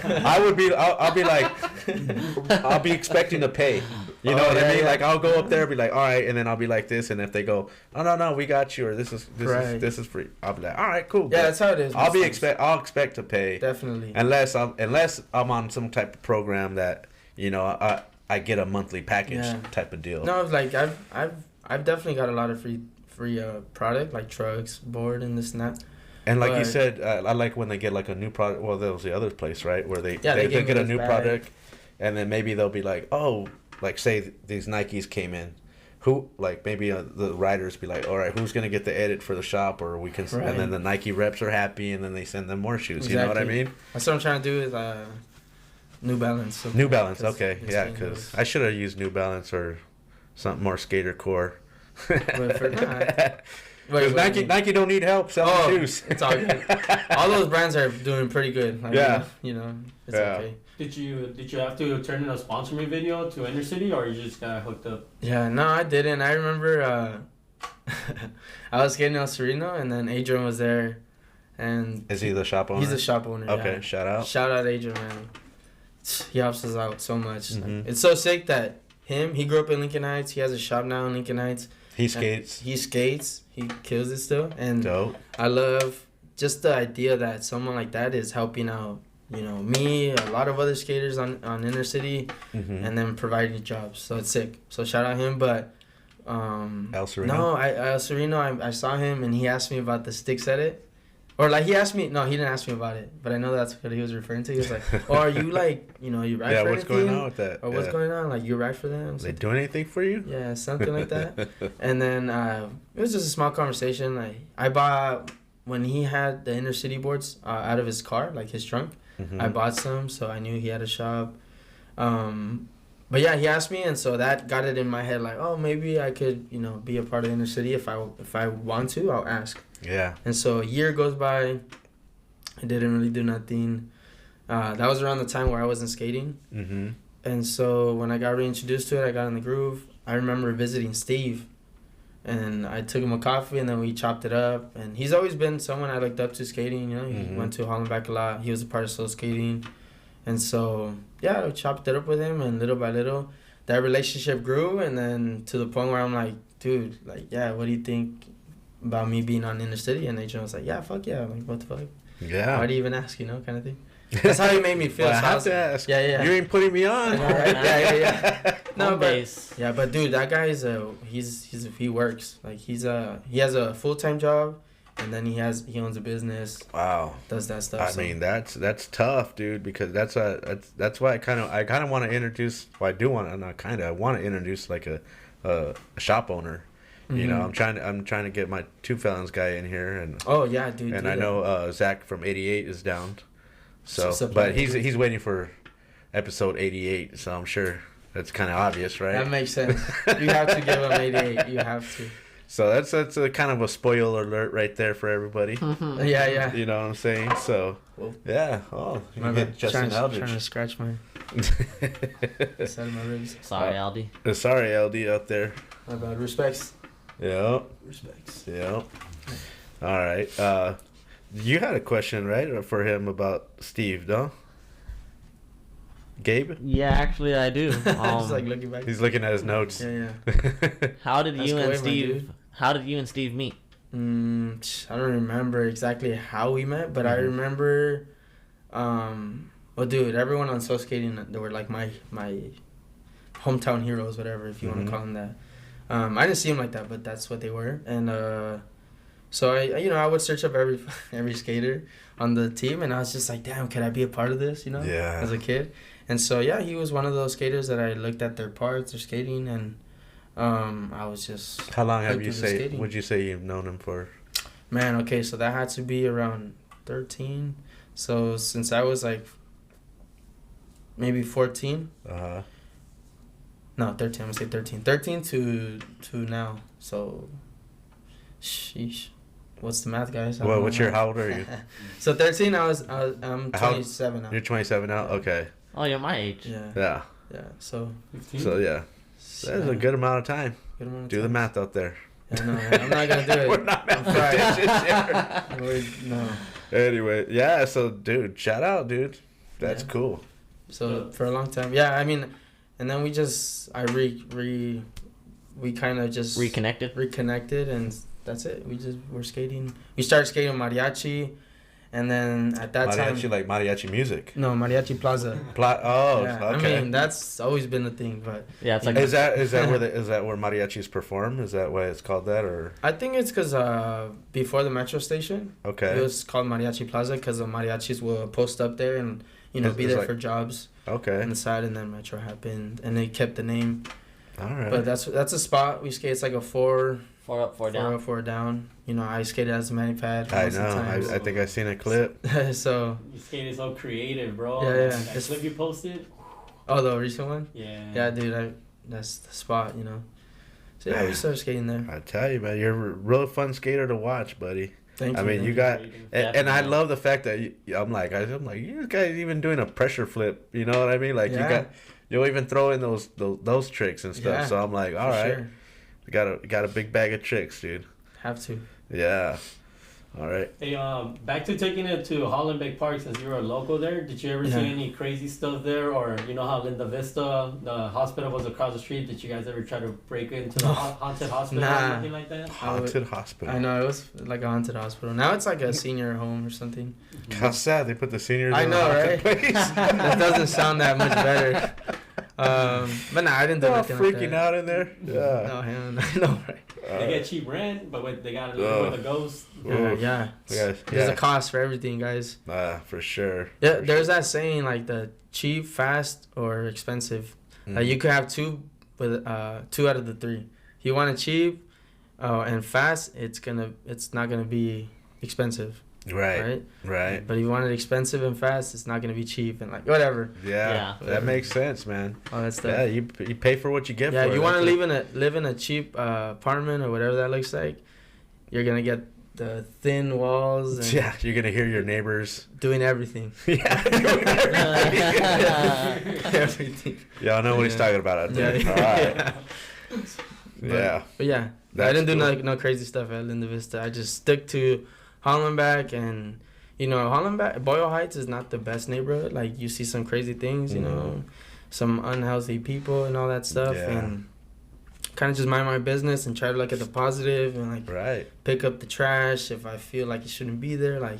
I would be. I'll be like, I'll be expecting to pay. You know what I mean? Like, I'll go up there and be like, all right, and then I'll be like this, and if they go, oh, no, we got you, or this is free, I'll be like, all right, cool. Yeah, that's how it is. I'll expect to pay. Definitely. Unless I'm on some type of program that, you know, I get a monthly package type of deal. No, like, I've definitely got a lot of free product, like trucks, board, and this and that. And like you said, I like when they get like a new product. Well, that was the other place, right? Where they get a new product, and then maybe they'll be like, oh, like say these Nikes came in, who like maybe the riders be like, all right, who's gonna get the edit for the shop, or we can, and then the Nike reps are happy, and then they send them more shoes. Exactly. You know what I mean? That's what I'm trying to do with New Balance. So New Balance, okay, yeah, because I should have used New Balance or something more skater core. But for that. Wait, Nike don't need help selling shoes. It's all good. All those brands are doing pretty good. Like, you know, it's okay. Did you have to turn in a sponsor me video to Inner City, or you just got hooked up? Yeah, no, I didn't. I remember I was skating on Sereno, and then Adrian was there. And is he the shop owner? He's the shop owner. Okay, yeah. Shout out Adrian, man. He helps us out so much. Mm-hmm. Like, it's so sick that he grew up in Lincoln Heights. He has a shop now in Lincoln Heights. He skates. He kills it still. And dope. I love just the idea that someone like that is helping out, you know, me, a lot of other skaters on Inner City, and then providing jobs. So it's sick. So shout out him. But El Sereno? No, El Sereno, I saw him and he asked me about the sticks edit. Or like he asked me, no, he didn't ask me about it, but I know that's what he was referring to. He was like, "Oh, are you like, you know, you ride for what's anything? going on with that? Or what's going on? Like you ride for them? They doing anything for you? Yeah, something like that." And then it was just a small conversation. Like I bought when he had the Inner City boards out of his car, like his trunk. I bought some, so I knew he had a shop. But yeah, he asked me, and so that got it in my head, like, oh, maybe I could, you know, be a part of Inner City if I want to. I'll ask. Yeah. And so a year goes by. I didn't really do nothing. That was around the time where I wasn't skating. Mm-hmm. And so when I got reintroduced to it, I got in the groove. I remember visiting Steve, and I took him a coffee, and then we chopped it up. And he's always been someone I looked up to skating. You know, he went to Hollenbeck a lot. He was a part of Soul Skating. And so, yeah, I chopped it up with him, and little by little, that relationship grew, and then to the point where I'm like, dude, like, yeah, what do you think about me being on Inner City? And Adrian was like, yeah, fuck yeah. I'm like, what the fuck? Yeah. Why do you even ask, you know, kind of thing? That's how he made me feel. Well, I have to ask. Yeah. You ain't putting me on. Right? Yeah. No, but yeah, but dude, that guy is he works. Like he has a full-time job. And then he owns a business. Wow, does that stuff. I mean, that's tough, dude. Because that's why I kind of want to introduce. Well, I want to introduce like a shop owner. You know, I'm trying to get my Two Felons guy in here, and oh yeah, dude. And I know Zach from 88 is down. So but he's waiting for episode 88. So I'm sure that's kind of obvious, right? That makes sense. You have to give him 88. You have to. So that's a kind of a spoiler alert right there for every Yeah. You know what I'm saying? So, yeah. Oh, you get Justin Aldridge. Trying to scratch my side of my ribs. Sorry, Aldi. Sorry, LD out there. My bad. Respects. Yeah. Respects. Yeah. All right. You had a question, right, for him about Steve, no? Gabe? Yeah, actually, I do. Just like looking back. He's looking at his notes. Yeah. How did you and Steve meet? I don't remember exactly how we met, but I remember. Well, dude, everyone on Soul Skating, they were like my hometown heroes, whatever, if you want to call them that. I didn't see them like that, but that's what they were, and so I would search up every skater on the team, and I was just like, damn, could I be a part of this? You know, as a kid. And so, yeah, he was one of those skaters that I looked at their parts, their skating, and I was just... How long would you say you've known him for? Man, okay, so that had to be around 13. So since I was like maybe 14. Uh-huh. No, 13, I'm going to say 13. 13 to now, so... Sheesh. What's the math, guys? How old are you? So 13, I'm 27 now. You're 27 now? Okay. Oh, you're my age. Yeah. So 15. So yeah, that's a good amount of time. Do the math out there. Yeah, no, I'm not gonna do it. We're not mathematicians. No. Anyway, so dude, shout out, dude. That's cool. So for a long time, yeah. I mean, and then we kind of just reconnected, and that's it. We're skating. We started skating mariachi, and then at that time, mariachi, like mariachi music. No, mariachi plaza. Okay. I mean, that's always been a thing, but yeah, it's like is that where mariachis perform? Is that why it's called that, or? I think it's because before the metro station, okay, it was called mariachi plaza because the mariachis will post up there and be there for jobs. Okay. On the side, and then metro happened, and they kept the name. All right. But that's a spot we skate. It's like a four up, four down. Up, four down. I skated as a mani pad. I know. I think I've seen a clip. So you skated so creative, bro. Yeah. That clip you posted. Oh, the recent one. Yeah. Yeah, dude. That's the spot. So yeah, we started skating there. I tell you, man, you're a real fun skater to watch, buddy. Thank you. I mean, you got, and I love the fact that I'm like, you guys even doing a pressure flip. You know what I mean? Like you'll even throw in those tricks and stuff. Yeah, so I'm like, all right, sure. got a big bag of tricks, dude. Have to. Yeah. All right. Hey, back to taking it to Hollenbeck Park, since you were a local there. Did you ever see any crazy stuff there, or how Linda Vista, the hospital was across the street? Did you guys ever try to break into the haunted hospital or anything like that? Haunted hospital. I know, it was like a haunted hospital. Now it's like a senior home or something. How sad they put the seniors. I in know, right? That doesn't sound that much better. But I didn't do anything freaking like that. out in there. Yeah. No, hell, I know, right? They get cheap rent, but they got to live with a ghost. Yeah. There's a cost for everything, guys. For sure. Yeah, there's that saying like the cheap, fast, or expensive. You could have two out of the three. If you want it cheap, and fast, it's not gonna be expensive. Right. But if you want it expensive and fast, it's not gonna be cheap and like whatever. Yeah. That makes sense, man. All that stuff. Yeah, you pay for what you get. Yeah, for you want to live in a cheap apartment or whatever that looks like. You're gonna get the thin walls. And you're gonna hear your neighbors doing everything. Doing everything. Yeah, I know what he's talking about out there. All right. But yeah, I didn't do no crazy stuff at Linda Vista. I just stuck to Hollenbeck, and Hollenbeck, Boyle Heights is not the best neighborhood. Like you see some crazy things, some unhealthy people and all that stuff, and kind of just mind my business and try to look at the positive and pick up the trash if I feel like it shouldn't be there. Like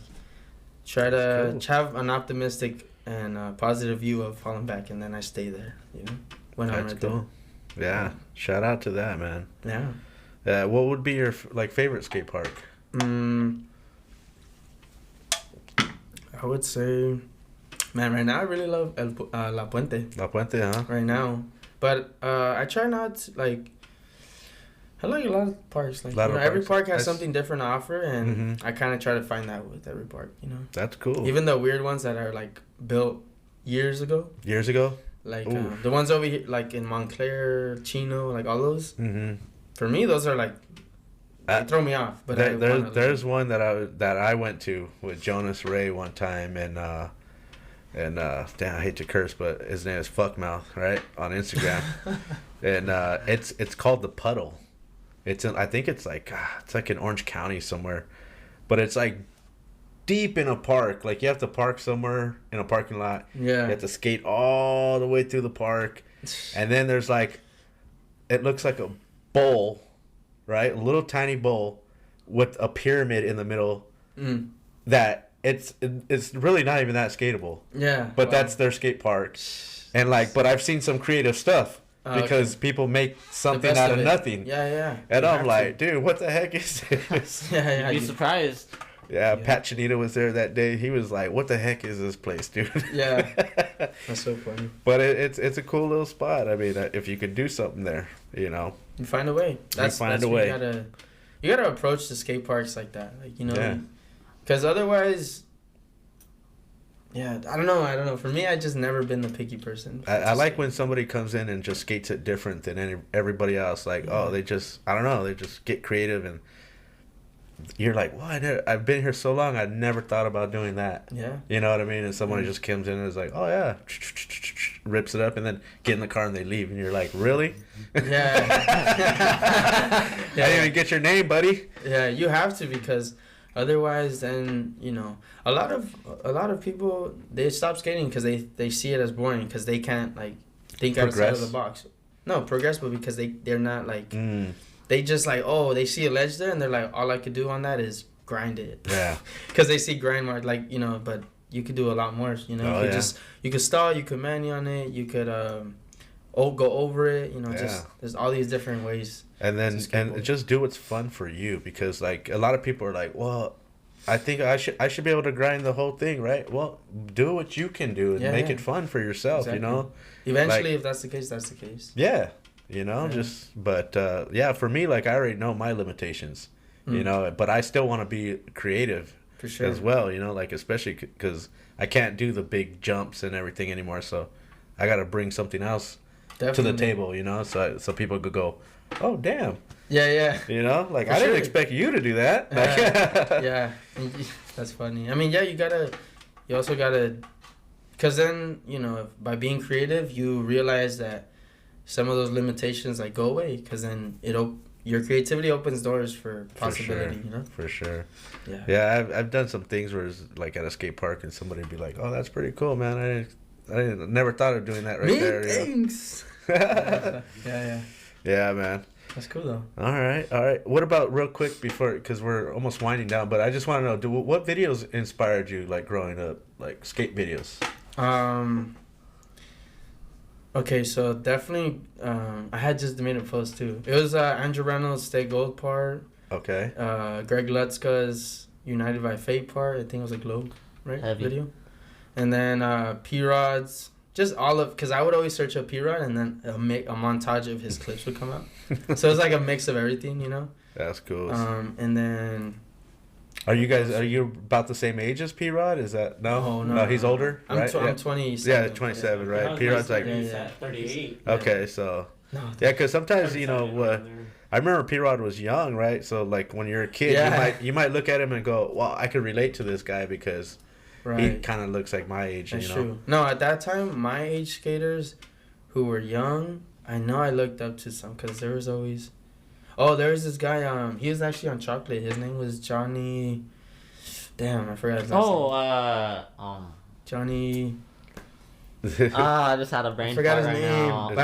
try to have an optimistic and positive view of Hollenbeck, and then I stay there. When I'm right there. Yeah, shout out to that, man. Yeah. What would be your favorite skate park? I would say, man, right now I really love La Puente. La Puente, huh? Right now. But I try not to, I like a lot of parks. Every park has something different to offer, and I kind of try to find that with every park, That's cool. Even the weird ones that are, built years ago. The ones over here, in Montclair, Chino, all those. For me, those are, they throw me off, but there's one that I went to with Jonas Ray one time, and damn, I hate to curse, but his name is Fuckmouth, right, on Instagram, and it's called the Puddle. I think it's in Orange County somewhere, but it's deep in a park. You have to park somewhere in a parking lot. Yeah, you have to skate all the way through the park, and then there's it looks like a bowl. Right, a little tiny bowl with a pyramid in the middle. That it's really not even that skatable. Yeah, but that's their skate park, and but I've seen some creative stuff because people make something out of nothing. Yeah. And I'm like, dude, what the heck is this? Yeah. You'd be surprised. Yeah, Pat Chanita was there that day. He was like, "What the heck is this place, dude?" Yeah, that's so funny. But it's a cool little spot. I mean, if you could do something there, you find a way. That's a way. You gotta approach the skate parks like that, because otherwise, I don't know. For me, I just never been the picky person. I like when somebody comes in and just skates it different than everybody else. They just get creative, and you're like, what? I've been here so long, I never thought about doing that. Yeah. You know what I mean? And somebody just comes in and is like, oh, yeah. Rips it up and then get in the car and they leave. And you're like, really? Yeah. I didn't even get your name, buddy. Yeah, you have to, because otherwise then, a lot of people, they stop skating because they see it as boring because they can't, think outside of the box. No, progress, but because they're not like they just like they see a ledge there and they're like, all I could do on that is grind it. Yeah. Because they see grind mark, like, you know, but you could do a lot more. You know, you could stall, you could manual on it, you could go over it. You know, just there's all these different ways. And then just do what's fun for you, because like a lot of people are like, well, I think I should be able to grind the whole thing, right? Well, do what you can do and make it fun for yourself, you know? Eventually, like, if that's the case, that's the case. Yeah, you know, but for me, like, I already know my limitations, you know, but I still want to be creative for sure as well, you know, like, especially because I can't do the big jumps and everything anymore, so I got to bring something else to the table, you know, so people could go, oh, damn. Yeah. You know, like, I didn't expect you to do that. Yeah, that's funny. I mean, yeah, you also gotta, because then, you know, by being creative, you realize that some of those limitations, like, go away, because then your creativity opens doors for possibility, you know? For sure. Yeah. Yeah, I've done some things where it's like at a skate park and somebody would be like, oh, that's pretty cool, man. I never thought of doing that right there. Thanks. You know? Yeah, man. That's cool, though. All right. What about, real quick, because we're almost winding down, but I just want to know, what videos inspired you, like, growing up, like, skate videos? Okay, so definitely, I had just made a post, too. It was Andrew Reynolds' Stay Gold part. Okay. Greg Lutzka's United by Fate part. I think it was a Globe, right? Heavy. Video. And then P-Rod's. Just all of, because I would always search up P-Rod and then a montage of his clips would come out. So it's like a mix of everything, you know? That's cool. And then... Are you about the same age as P-Rod? Is that, no? Oh, no. He's older, right? I'm 27. Yeah, 27, right? P-Rod's like... 38. Okay, so... No, yeah, because sometimes, you know, I remember P-Rod was young, right? So, like, when you're a kid, you might look at him and go, well, I could relate to this guy because... Right. He kind of looks like my age, That's you know? True. No, at that time, my age skaters who were young, I know I looked up to some because there was always... Oh, there was this guy, he was actually on Chocolate. His name was Johnny... Damn, I forgot his last name. Johnny... I just had a brain fart right now.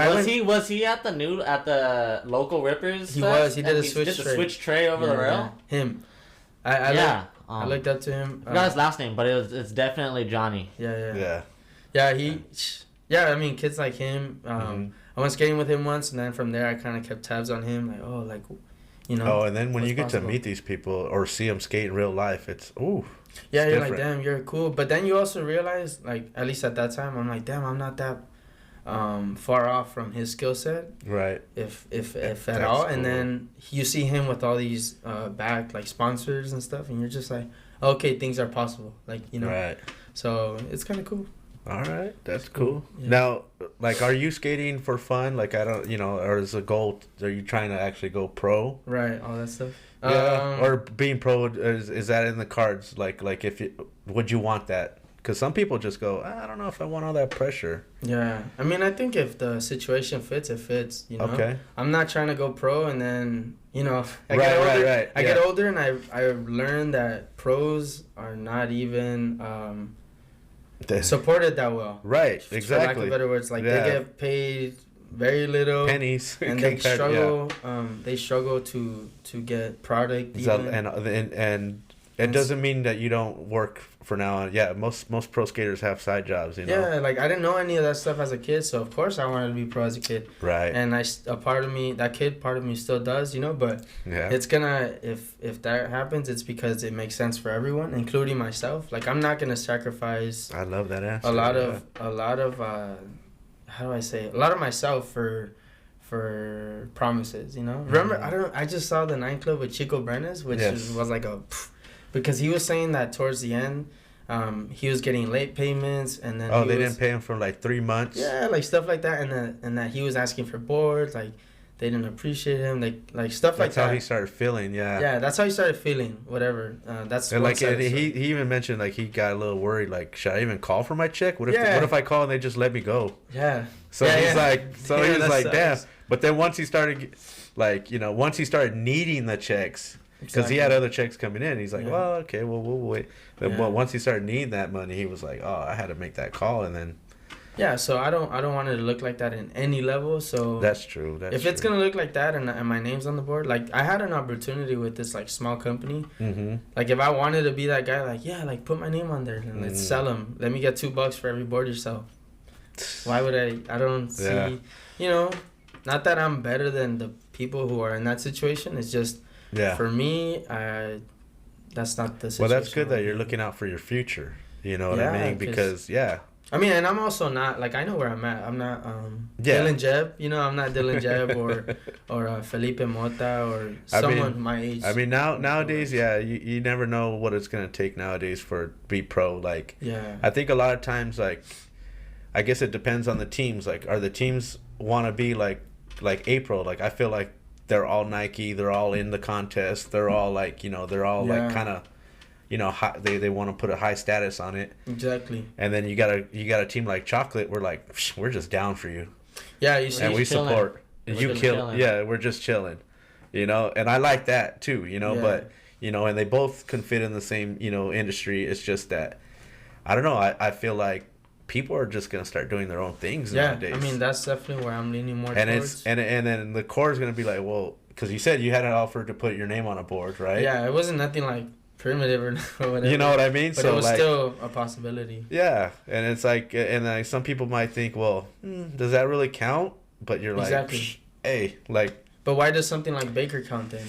Was he at the local Rippers? He was. He did a switch tray over the rail. Him. I looked up to him. I forgot his last name, but it's definitely Johnny. Yeah. I mean, kids like him. I went skating with him once, and then from there, I kind of kept tabs on him. Like, you know. Oh, and then when you get to meet these people or see them skate in real life, it's yeah, you're like, damn, you're cool. But then you also realize, like, at least at that time, I'm like, damn, I'm not that far off from his skill set. Right. If at all. Cool. And then you see him with all these back, like, sponsors and stuff, and you're just like, okay, things are possible. Like, you know. Right. So it's kind of cool. All right, that's cool. Yeah. Now, like, are you skating for fun? Like, I don't, you know, or is the goal? Are you trying to actually go pro? Right, all that stuff. Yeah, or being pro is that in the cards? Like would you want that? Because some people just go, I don't know if I want all that pressure. Yeah, I mean, I think if the situation fits, it fits. You know. Okay. I'm not trying to go pro and then, you know, I get older and I learned that pros are not even supported that well. Right, exactly. For lack of better words, like they get paid very little pennies, and they struggle. They struggle to get product. And it doesn't mean that you don't work for now on. Yeah, most pro skaters have side jobs. You know. Yeah, like I didn't know any of that stuff as a kid, so of course I wanted to be pro as a kid. Right. And part of me still does, you know. But it's gonna if that happens, it's because it makes sense for everyone, including myself. Like I'm not gonna sacrifice. I love that answer. A lot of how do I say it? A lot of myself for promises, you know. Remember, I just saw the 9 Club with Chico Brenes, which was like because he was saying that towards the end, he was getting late payments, and then they didn't pay him for like 3 months. Yeah, like stuff like that, and that he was asking for boards, like they didn't appreciate him, like stuff like that. That's how he started feeling. Yeah, that's how he started feeling. Whatever. That's and like he even mentioned like he got a little worried. Like, should I even call for my check? What if I call and they just let me go? Yeah. So he's like, he was like, damn. But then once he started, like, you know, once he started needing the checks, because he had other checks coming in, he's like, well, okay, well, we'll wait. But once he started needing that money, he was like, oh, I had to make that call, and then Yeah, so I don't want it to look like that in any level. So that's true. If it's gonna look like that and my name's on the board, like I had an opportunity with this like small company. Mm-hmm. Like if I wanted to be that guy, like yeah, like put my name on there and let's sell them. Let me get $2 for every board you sell. Why would I don't see, you know, not that I'm better than the people who are in that situation. It's just for me, that's not the situation. Well, that's good that you're looking out for your future. You know what I mean? Because I mean, and I'm also not like I know where I'm at. I'm not Dylan Jeb, you know. I'm not Dylan Jeb or Felipe Mota or someone my age. I mean, nowadays, you never know what it's gonna take nowadays for be pro. Like, I think a lot of times, like, I guess it depends on the teams. Like, are the teams want to be like April? Like, I feel like they're all Nike. They're all in the contest. They're all like, you know, they're all like kind of. You know, they want to put a high status on it. Exactly. And then you got a team like Chocolate. We're like, we're just down for you. Yeah, you see, and we chilling. support. You kill. Yeah, we're just chilling. You know, and I like that too. You know, but you know, and they both can fit in the same industry. It's just that I don't know. I feel like people are just gonna start doing their own things nowadays. I mean, that's definitely where I'm leaning more and towards. And then the core is gonna be like, well, because you said you had an offer to put your name on a board, right? Yeah, it wasn't nothing like primitive or whatever. You know what I mean? But so it was like, still a possibility. Yeah, and it's like, and like some people might think, well, does that really count? But you're like, hey, like. But why does something like Baker count then?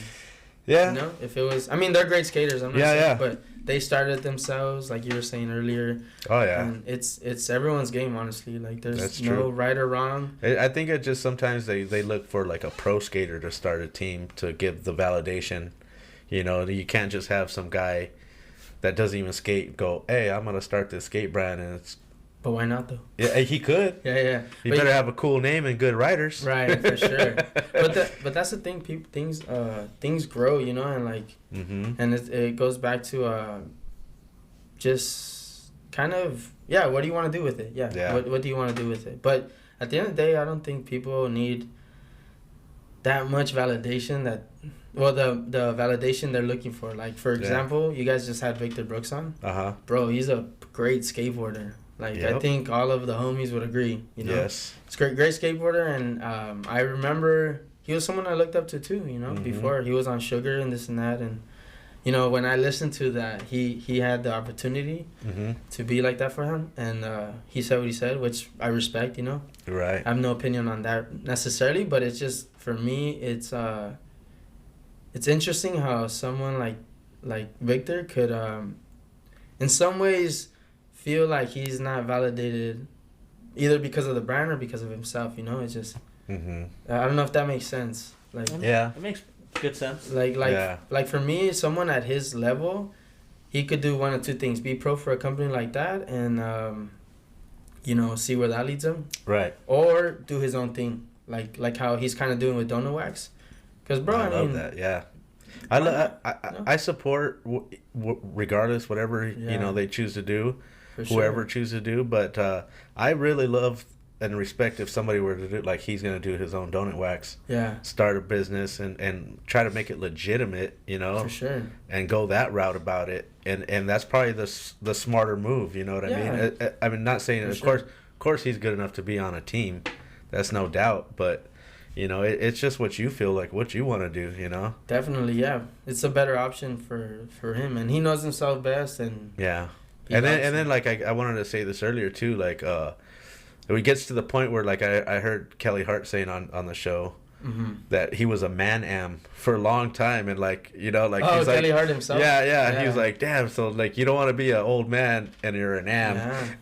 Yeah. You know, if it was, I mean, they're great skaters. I'm not saying, but they started themselves, like you were saying earlier. Oh yeah. And it's everyone's game, honestly. Like there's no right or wrong. I think it just sometimes they look for like a pro skater to start a team to give the validation. You know, you can't just have some guy that doesn't even skate go, hey, I'm going to start this skate brand. And it's. But why not, though? Yeah, he could. Yeah. He better have a cool name and good writers. Right, for sure. But that's the thing. Things grow, you know, and like, and it goes back to just kind of, what do you want to do with it? Yeah. What do you want to do with it? But at the end of the day, I don't think people need that much validation that. Well, the validation they're looking for. Like, for example, you guys just had Victor Brooks on. Bro, he's a great skateboarder. Like, I think all of the homies would agree, you know? Yes. He's a great skateboarder, and I remember he was someone I looked up to, too, you know, before. He was on Sugar and this and that, and, you know, when I listened to that, he had the opportunity to be like that for him, and he said what he said, which I respect, you know? Right. I have no opinion on that necessarily, but it's just, for me, it's interesting how someone like Victor could, in some ways, feel like he's not validated, either because of the brand or because of himself. You know, it's just I don't know if that makes sense. Like it makes good sense. Like for me, someone at his level, he could do one of two things: be pro for a company like that, and you know, see where that leads him. Right. Or do his own thing, like how he's kind of doing with Donut Wax. Because, bro, I love that, yeah. I support, regardless, whatever, you know, they choose to do, whoever chooses to do. But I really love and respect if somebody were to do, like, he's going to do his own Donut Wax. Yeah. Start a business and try to make it legitimate, you know. For sure. And go that route about it. And that's probably the smarter move, you know what I mean? I mean, not saying, of course he's good enough to be on a team. That's no doubt, but... You know, it's just what you feel like, what you want to do, you know? Definitely, yeah. It's a better option for him, and he knows himself best. And yeah. And then, like, I wanted to say this earlier, too, like, it gets to the point where, like, I heard Kelly Hart saying on the show that he was a man-am for a long time, and, like, you know, like... Oh, he's Kelly like, Hart himself? Yeah. He was like, damn, so, like, you don't want to be an old man, and you're an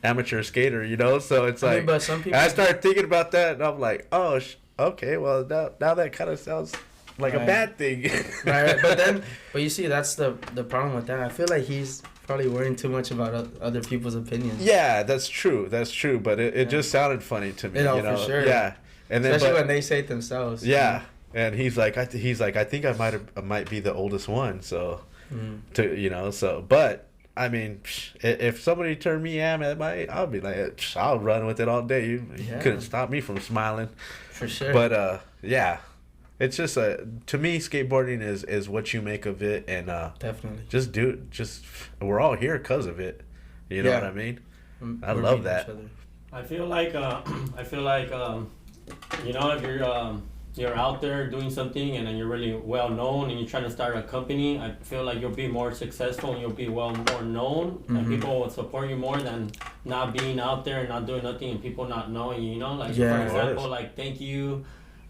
amateur skater, you know? So it's like... I mean, but some people... I started thinking about that, and I'm like, oh, okay, well, now that kind of sounds like a bad thing. Right, but you see, that's the problem with that. I feel like he's probably worrying too much about other people's opinions. Yeah, that's true, but it just sounded funny to me. You know, for sure. Yeah, and then especially when they say it themselves. Yeah, and he's like, I think I might be the oldest one, so but. I mean, if somebody turned me I'll be like, I'll run with it all day. You couldn't stop me from smiling. For sure. But it's just to me, skateboarding is what you make of it, and definitely just do it. We're all here because of it. You know what I mean? I love that. I feel like you know, if you're out there doing something and then you're really well known and you're trying to start a company, I feel like you'll be more successful and you'll be more known, and people will support you more than not being out there and not doing nothing and people not knowing you. You know, like for example, like Thank You,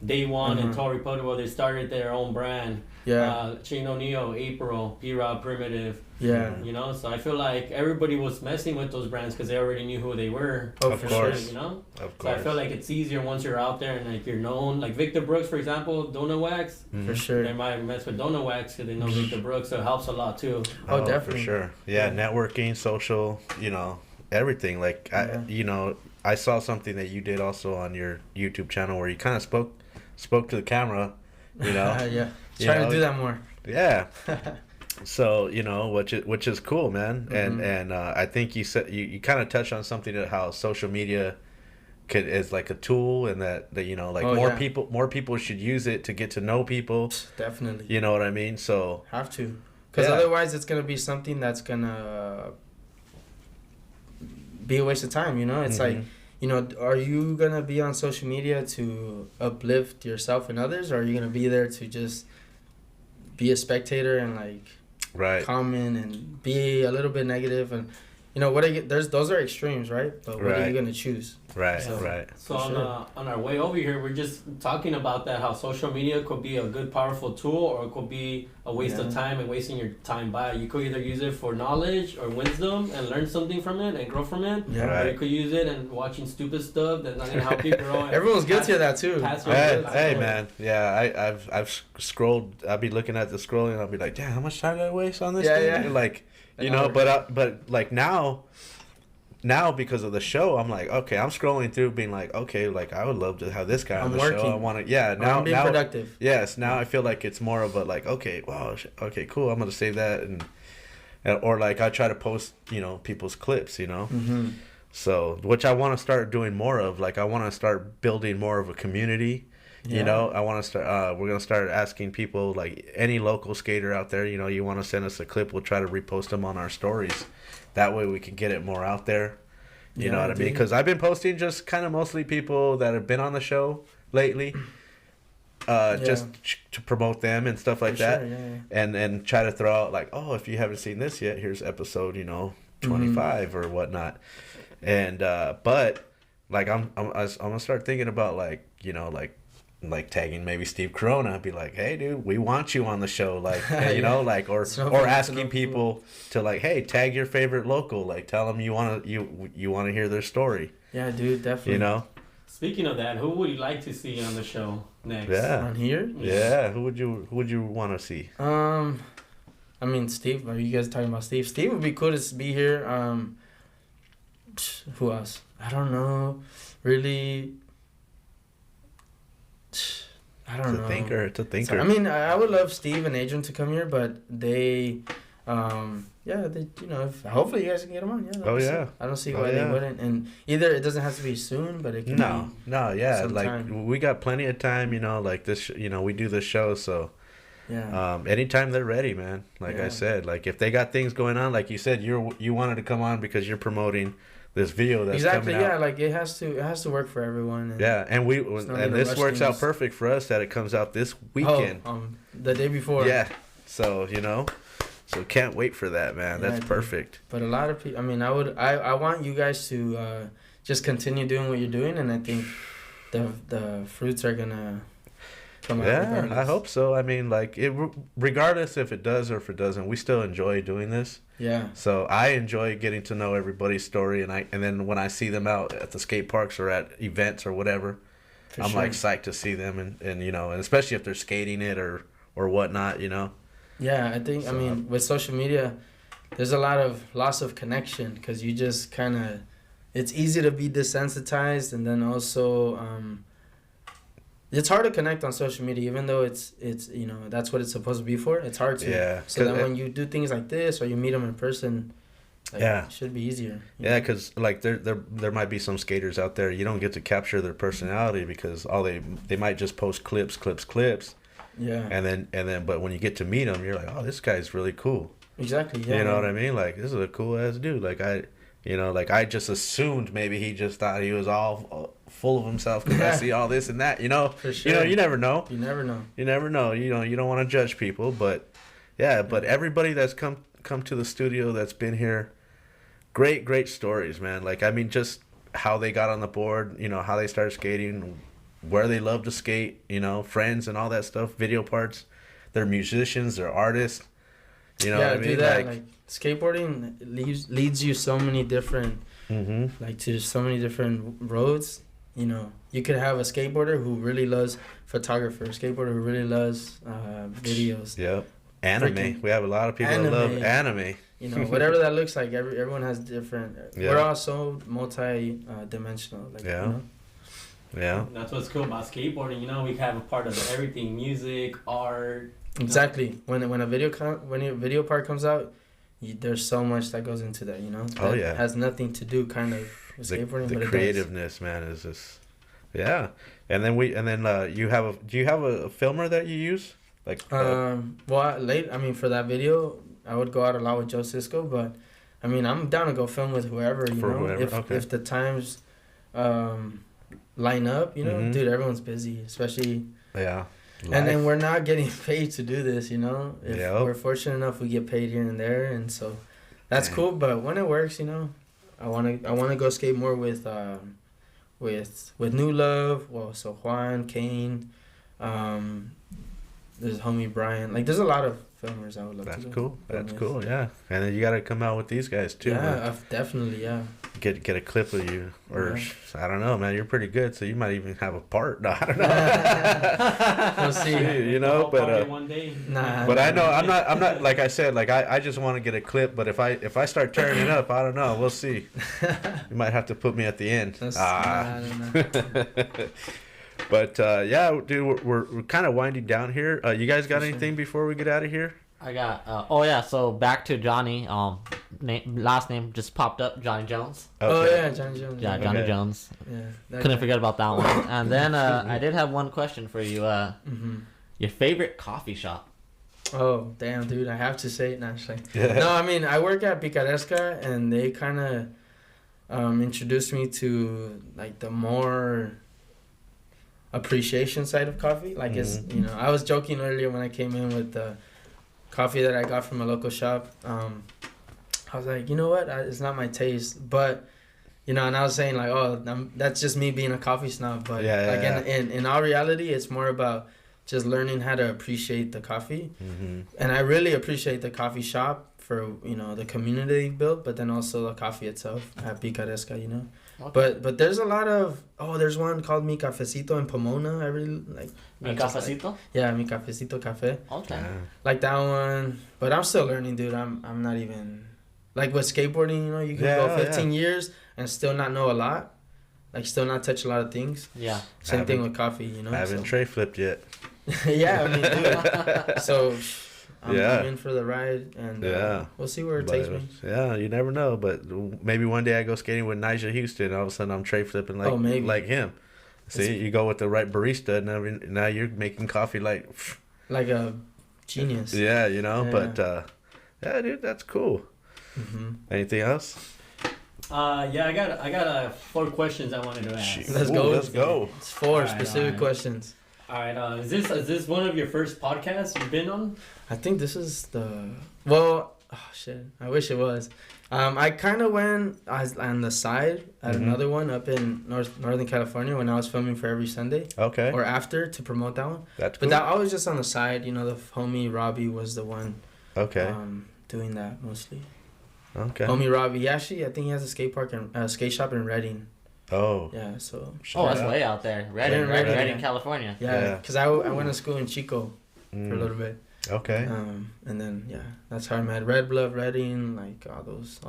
Day One, and Tory Puddle, they started their own brand. Chain O'Neill, April, P-Rob, Primitive. You know, so I feel like everybody was messing with those brands because they already knew who they were. Of course. Sure, you know? Of course. So I feel like it's easier once you're out there and like you're known. Like Victor Brooks, for example, Donut Wax. For sure. They might mess with Donut Wax because they know Victor Brooks, so it helps a lot too. Oh, definitely. For sure. Yeah, networking, social, you know, everything. Like, you know, I saw something that you did also on your YouTube channel where you kind of spoke to the camera, you know. Trying to do that more. Yeah. So, you know, which is cool, man. And I think you said you kind of touched on something that how social media is like a tool, and that you know, like more people should use it to get to know people. Definitely. You know what I mean? So have to, because otherwise it's gonna be something that's gonna be a waste of time. You know, it's like, you know, are you gonna be on social media to uplift yourself and others, or are you gonna be there to just be a spectator and like comment and be a little bit negative? And you know what, those are extremes, right? But what are you gonna choose? So on our way over here, we're just talking about that, how social media could be a good, powerful tool, or it could be a waste of time and wasting your time by. You could either use it for knowledge or wisdom and learn something from it and grow from it. Or you could use it and watching stupid stuff that's not gonna help you grow. Everyone's guilty of that too. Hey man, I've scrolled. I'll be looking at the scrolling. I'll be like, damn, how much time did I waste on this thing? And like, you know, but like now because of the show, I'm like, okay, I'm scrolling through being like, okay, like I would love to have this guy on the show. I want to, now I'm being productive. Yes, now I feel like it's more of a like, okay, wow, okay, cool, I'm gonna save that, and or like I try to post, you know, people's clips, you know. So which I want to start doing more of. Like I want to start building more of a community. You know, I want to start. We're gonna start asking people, like any local skater out there. You know, you want to send us a clip, we'll try to repost them on our stories. That way we can get it more out there. You know what I mean? Because I've been posting just kind of mostly people that have been on the show lately, just to promote them and stuff like that. And try to throw out like, oh, if you haven't seen this yet, here's episode, you know, 25 or whatnot. And but like I'm gonna start thinking about like, you know, like tagging maybe Steve Corona. I'd be like, hey dude, we want you on the show, like you know, like or asking people to like, hey, tag your favorite local, like tell them you want to hear their story. Yeah, dude, definitely. You know, speaking of that, who would you like to see on the show next? On here? Who would you want to see? I mean, Steve. Are you guys talking about Steve? Steve would be cool to be here. Who else? I don't know. Really, I don't know. It's a thinker. So, I mean, I would love Steve and Adrian to come here, but they, they, you know, hopefully you guys can get them on. I don't see why they wouldn't. And either it doesn't have to be soon, but it can be sometime. Like we got plenty of time, you know, like this, you know, we do this show, so anytime they're ready, man. Like I said, like if they got things going on, like you said, you wanted to come on because you're promoting this video that's coming out. Like it has to work for everyone. And and this works out perfect for us that it comes out this weekend. The day before. Yeah. So, you know, can't wait for that, man. That's perfect. But a lot of people, I mean, I want you guys to just continue doing what you're doing, and I think the fruits are gonna come out. Yeah, I hope so. I mean, like regardless if it does or if it doesn't, we still enjoy doing this. Yeah. So I enjoy getting to know everybody's story, and then when I see them out at the skate parks or at events or whatever, I'm like psyched to see them, and you know, and especially if they're skating it or whatnot, you know. Yeah, I think I mean with social media, there's a lot of loss of connection because you just kind of, it's easy to be desensitized, and then also it's hard to connect on social media, even though it's you know, that's what it's supposed to be for. It's hard to. Yeah. So then when you do things like this or you meet them in person, it should be easier. Yeah, because like there might be some skaters out there, you don't get to capture their personality because all they might just post clips. Yeah. And then but when you get to meet them, you're like, oh, this guy's really cool. Exactly. Yeah. You know what I mean? Like, this is a cool ass dude. Like You know, like I just assumed maybe he just thought he was all full of himself because I see all this and that. You know, for sure. You know, you never know. You never know. You never know. You know, you don't want to judge people, but yeah. But everybody that's come to the studio that's been here, great stories, man. Like I mean, just how they got on the board. You know, how they started skating, where they love to skate. You know, friends and all that stuff. Video parts. They're musicians. They're artists. You know what I mean? Like skateboarding leads you so many different, like to so many different roads. You know, you could have a skateboarder who really loves photographer, a skateboarder who really loves videos. Yep. Anime. We have a lot of people that love anime. You know, whatever that looks like. Everyone has different. Yeah. We're all so multi-dimensional. Like, yeah. You know? Yeah. That's what's cool about skateboarding. You know, we have a part of everything: music, art. Exactly. When a video part comes out, there's so much that goes into that. You know. Oh yeah. Has nothing to do kind of with skateboarding. The creativeness, man, is just. Yeah, and then you have do you have a filmer that you use? Like I mean, for that video, I would go out a lot with Joe Cisco, but I mean, I'm down to go film with whoever, you know. If the times line up, you know, dude, everyone's busy, especially life. And then we're not getting paid to do this, you know. If we're fortunate enough, we get paid here and there, and so that's cool. But when it works, you know, I wanna go skate more with New Love. Well, so Juan, Kane, there's homie Brian. Like, there's a lot of filmers I would love to do. That's cool. That's cool. Yeah, and then you gotta come out with these guys too. Yeah, definitely. Yeah. Get a clip of you, or I don't know, man. You're pretty good, so you might even have a part. No, I don't know. We'll see. You know, but one day. Nah. But I know I'm not like I said. Like I just want to get a clip. But if I start tearing it up, I don't know. We'll see. You might have to put me at the end. I don't know. But yeah, dude, we're kind of winding down here. You guys got anything before we get out of here? I got so back to Johnny. Last name just popped up, Johnny Jones. Okay. Oh yeah, Johnny Jones. Yeah, Johnny Jones. Yeah. Couldn't forget about that one. And then I did have one question for you. Your favorite coffee shop? Oh damn, dude! I have to say it naturally. Yeah. No, I mean I work at Picaresca, and they kind of introduced me to like the more appreciation side of coffee. Like it's, you know, I was joking earlier when I came in with the coffee that I got from a local shop. I was like, you know what, it's not my taste, but you know, and I was saying like, oh, that's just me being a coffee snob, but in all reality, it's more about just learning how to appreciate the coffee. And I really appreciate the coffee shop for, you know, the community built, but then also the coffee itself at Picaresca, you know. Okay. But there's a lot of there's one called Mi Cafecito in Pomona. I really like Mi Cafecito. Like, yeah, Mi Cafecito Cafe. Okay. Like that one, but I'm still learning, dude. I'm not even like with skateboarding. You know, you can go 15 years and still not know a lot, like still not touch a lot of things. Yeah. Same thing with coffee. You know, I haven't tray flipped yet. Yeah, I mean, dude. So. I'm in for the ride, and we'll see where it takes me. Yeah, you never know, but maybe one day I go skating with Nigel Houston, and all of a sudden I'm tray flipping like him. See, you go with the right barista, and now you're making coffee like a genius. Yeah, you know, but yeah, dude, that's cool. Anything else? I got 4 questions I wanted to ask. Let's go. It's 4 specific questions. All right, is this one of your first podcasts you've been on? I think this is I wish it was. I kind of went on the side at another one up in Northern California when I was filming for Every Sunday. Okay. Or after to promote that one. That's cool. But I was just on the side, you know, the homie Robbie was the one. Okay. Doing that mostly. Okay. Homie Robbie, actually, I think he has a skate shop in Redding. Oh. Yeah, so. That's way out there. Redding, California. Yeah, because I went to school in Chico for a little bit. Okay. And then that's how I met Red Bluff, Redding, like all those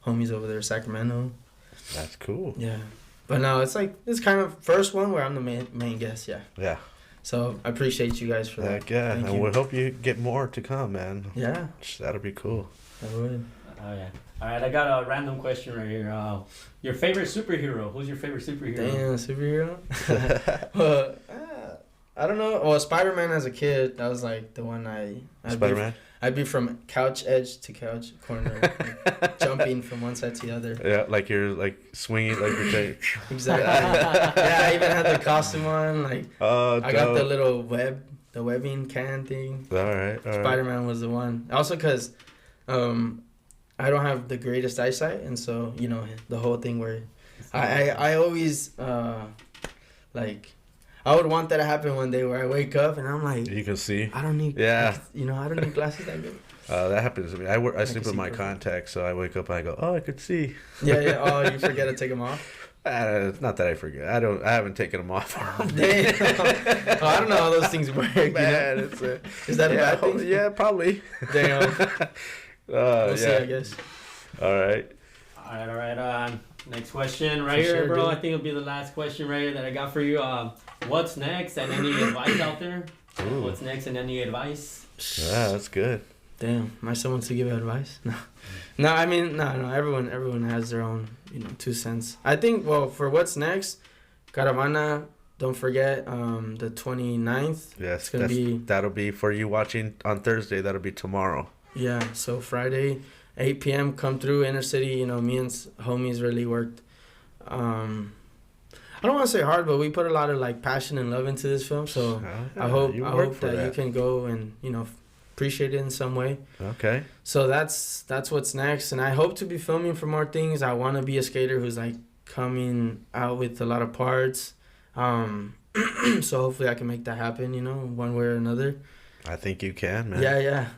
homies over there, Sacramento. That's cool. Yeah, but no, it's kind of first one where I'm the main guest. Yeah. Yeah. So I appreciate you guys for that. Heck yeah, and we hope you get more to come, man. Yeah. That'll be cool. I would. Oh yeah. All right, I got a random question right here. Your favorite superhero? Who's your favorite superhero? Damn, superhero. I don't know. Well, Spider-Man as a kid, that was like the one Spider-Man? I'd be from couch edge to couch corner, like, jumping from one side to the other. Yeah, like you're like swinging, like you're saying. Exactly. Yeah, I even had the costume on. Like, I got the little webbing can thing. All right. Spider-Man was the one. Also, because I don't have the greatest eyesight, and so the whole thing where I always like. I would want that to happen one day where I wake up and I'm like, you can see. I don't need. Yeah. I don't need glasses that good. That happens to me. I sleep with my contacts, so I wake up and I go, oh, I could see. Yeah. Oh, you forget to take them off. It's not that I forget. I haven't taken them off. Damn. Oh, I don't know how those things work. Man, is that a bad thing? Yeah, probably. Damn. We'll see, I guess. All right. All right. Next question right here, bro. Dude. I think it'll be the last question right here that I got for you. What's next and any advice out there? Ooh. What's next and any advice? Yeah, that's good. Damn, am I someone to give advice? No. I mean, no. Everyone has their own, 2 cents. I think, well, for what's next, Caravana, don't forget, the 29th. Yes, that'll be for you watching on Thursday. That'll be tomorrow. Yeah, so Friday, 8 p.m. come through inner city. Me and homies really worked. I don't want to say hard, but we put a lot of like passion and love into this film. So I hope that you can go and appreciate it in some way. Okay. So that's what's next, and I hope to be filming for more things. I want to be a skater who's like coming out with a lot of parts. So hopefully I can make that happen. One way or another. I think you can, man. Yeah.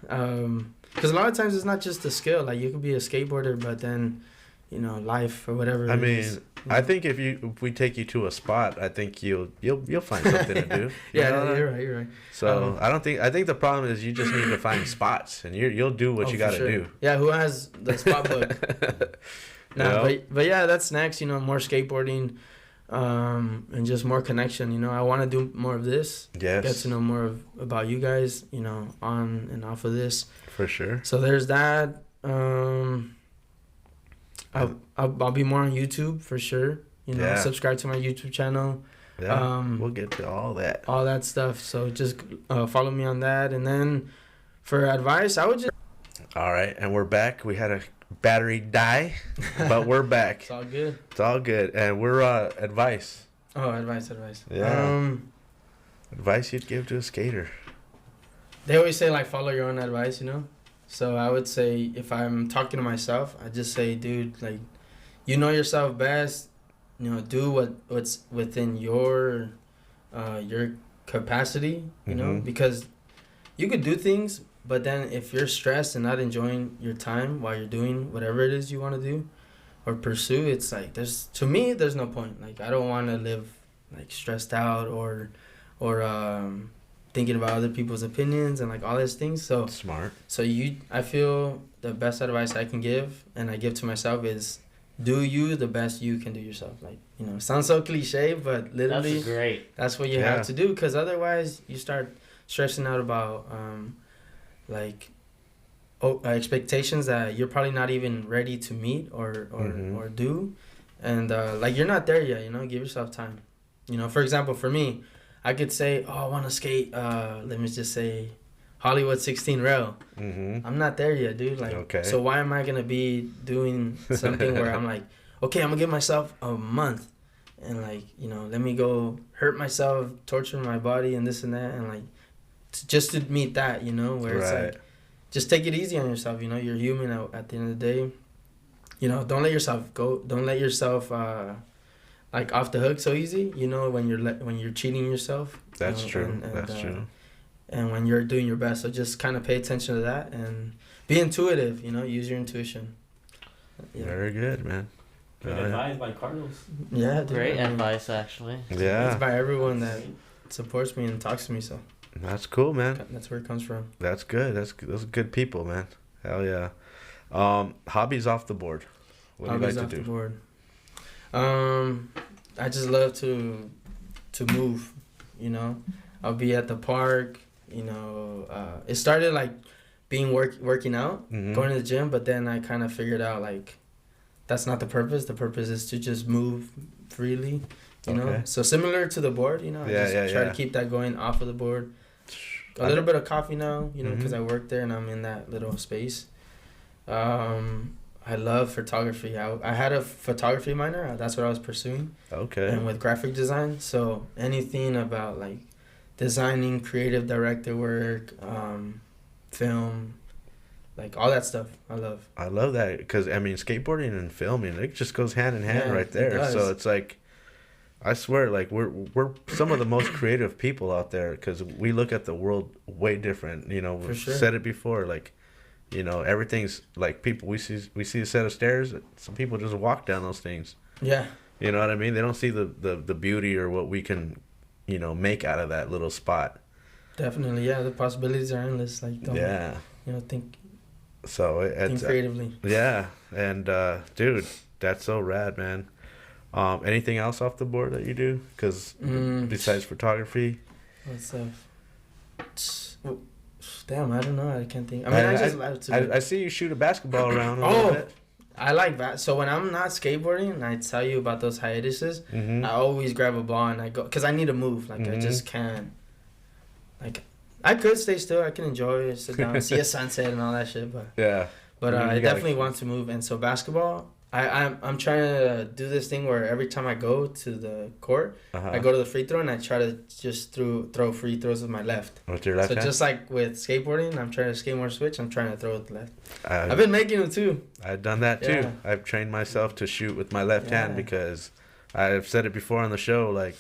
Because a lot of times it's not just the skill. Like you could be a skateboarder, but then, life or whatever. I mean, I think if we take you to a spot, I think you'll find something to do. You're right. So I think the problem is you just need to find spots, and you'll do what you got to do. Yeah, who has the spot book? But yeah, that's next. More skateboarding, and just more connection. I want to do more of this. Yes. Get to know more about you guys. On and off of this. For sure. So there's that. I'll be more on YouTube for sure. Subscribe to my YouTube channel. Yeah, we'll get to all that. All that stuff. So just follow me on that. And then for advice, I would just... All right, and we're back. We had a battery die, but we're back. It's all good. It's all good. And we're advice. Oh, advice. Yeah. Advice you'd give to a skater. They always say, like, follow your own advice, So I would say, if I'm talking to myself, I just say, dude, like, yourself best. Do what's within your capacity. Because you could do things, but then if you're stressed and not enjoying your time while you're doing whatever it is you want to do or pursue, it's like there's no point. Like I don't want to live like stressed out or thinking about other people's opinions and like all these things. So smart. So I feel the best advice I can give and I give to myself is do you the best you can do yourself. Like, it sounds so cliche, but literally that's what you have to do, because otherwise you start stressing out about expectations that you're probably not even ready to meet or do. And like you're not there yet, give yourself time. For example, for me, I could say, I want to skate, let me just say, Hollywood 16 rail. Mm-hmm. I'm not there yet, dude. Like, okay. So why am I going to be doing something where I'm like, okay, I'm going to give myself a month and like, let me go hurt myself, torture my body and this and that. And like, just to meet that, where it's like, just take it easy on yourself. You're human at the end of the day. Don't let yourself go. Don't let yourself, like off the hook so easy, when you're cheating yourself. That's true. That's true. And when you're doing your best, so just kind of pay attention to that and be intuitive. Use your intuition. Yeah. Very good, man. Good advice by Carlos. Yeah, great advice actually. Yeah, it's by everyone that supports me and talks to me. So that's cool, man. That's where it comes from. That's good. Those are good people, man. Hell yeah. Hobbies off the board. What do you like to do? Hobbies off the board. I just love to move. I'll be at the park. It started like being working out, going to the gym, but then I kind of figured out like that's not the purpose. The purpose is to just move freely You know, so similar to the board, you know, I just try to keep that going off of the board. A little bit of coffee now, you know, because I work there and I'm in that little space. I love photography. I had a photography minor. That's what I was pursuing. Okay. And with graphic design. So anything about like designing, creative director work, film, like all that stuff. I love that because, I mean, skateboarding and filming, it just goes hand in hand right there. So it's like, I swear, like we're some of the most creative people out there because we look at the world way different. You know, we've said it before. Like, you know, everything's like people. We see a set of stairs. Some people just walk down those things. Yeah. You know what I mean? They don't see the beauty or what we can, you know, make out of that little spot. Definitely, yeah. The possibilities are endless. Like, don't, you know, think. So think creatively. Yeah, and dude, that's so rad, man. Anything else off the board that you do? Because besides photography, what's up? Damn, I don't know. I can't think. I mean, I just love to. I see you shoot a basketball around a little bit. I like that. So when I'm not skateboarding and I tell you about those hiatuses, I always grab a ball and I go because I need to move. Like I just can't. Like I could stay still. I can enjoy it, sit down, see a sunset and all that shit. But I definitely want to move. And so basketball. I'm trying to do this thing where every time I go to the court, I go to the free throw and I try to just throw free throws with my left. With your left hand? So just like with skateboarding, I'm trying to skateboard switch. I'm trying to throw with the left. I've been making them too. I've done that too. Yeah. I've trained myself to shoot with my left hand because I've said it before on the show. Like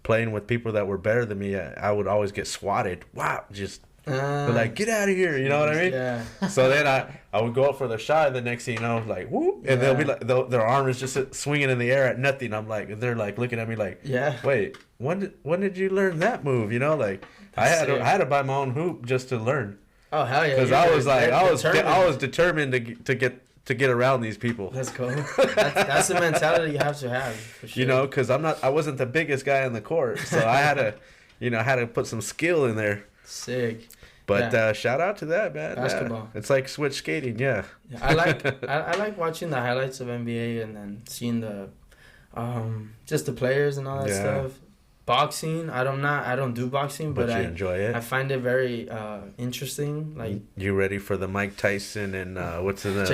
playing with people that were better than me, I would always get swatted. Wow, just. They're like, get out of here, you know what I mean? Yeah. So then I would go up for the shot, and the next thing you know, like, whoop, and they'll be like, their arm is just swinging in the air at nothing. I'm like, they're like looking at me like, wait, when did you learn that move? You know, like I had to buy my own hoop just to learn. Oh hell yeah! Because I was like, I was determined to get around these people. That's cool. That's the mentality you have to have. For sure. You know, because I wasn't the biggest guy in the court, so I had to put some skill in there. Sick. But shout out to that, man. Basketball. It's like switch skating, yeah. I like watching the highlights of NBA and then seeing the just the players and all that stuff. Boxing, I don't do boxing, but I enjoy it. I find it very interesting. Like you ready for the Mike Tyson and what's in the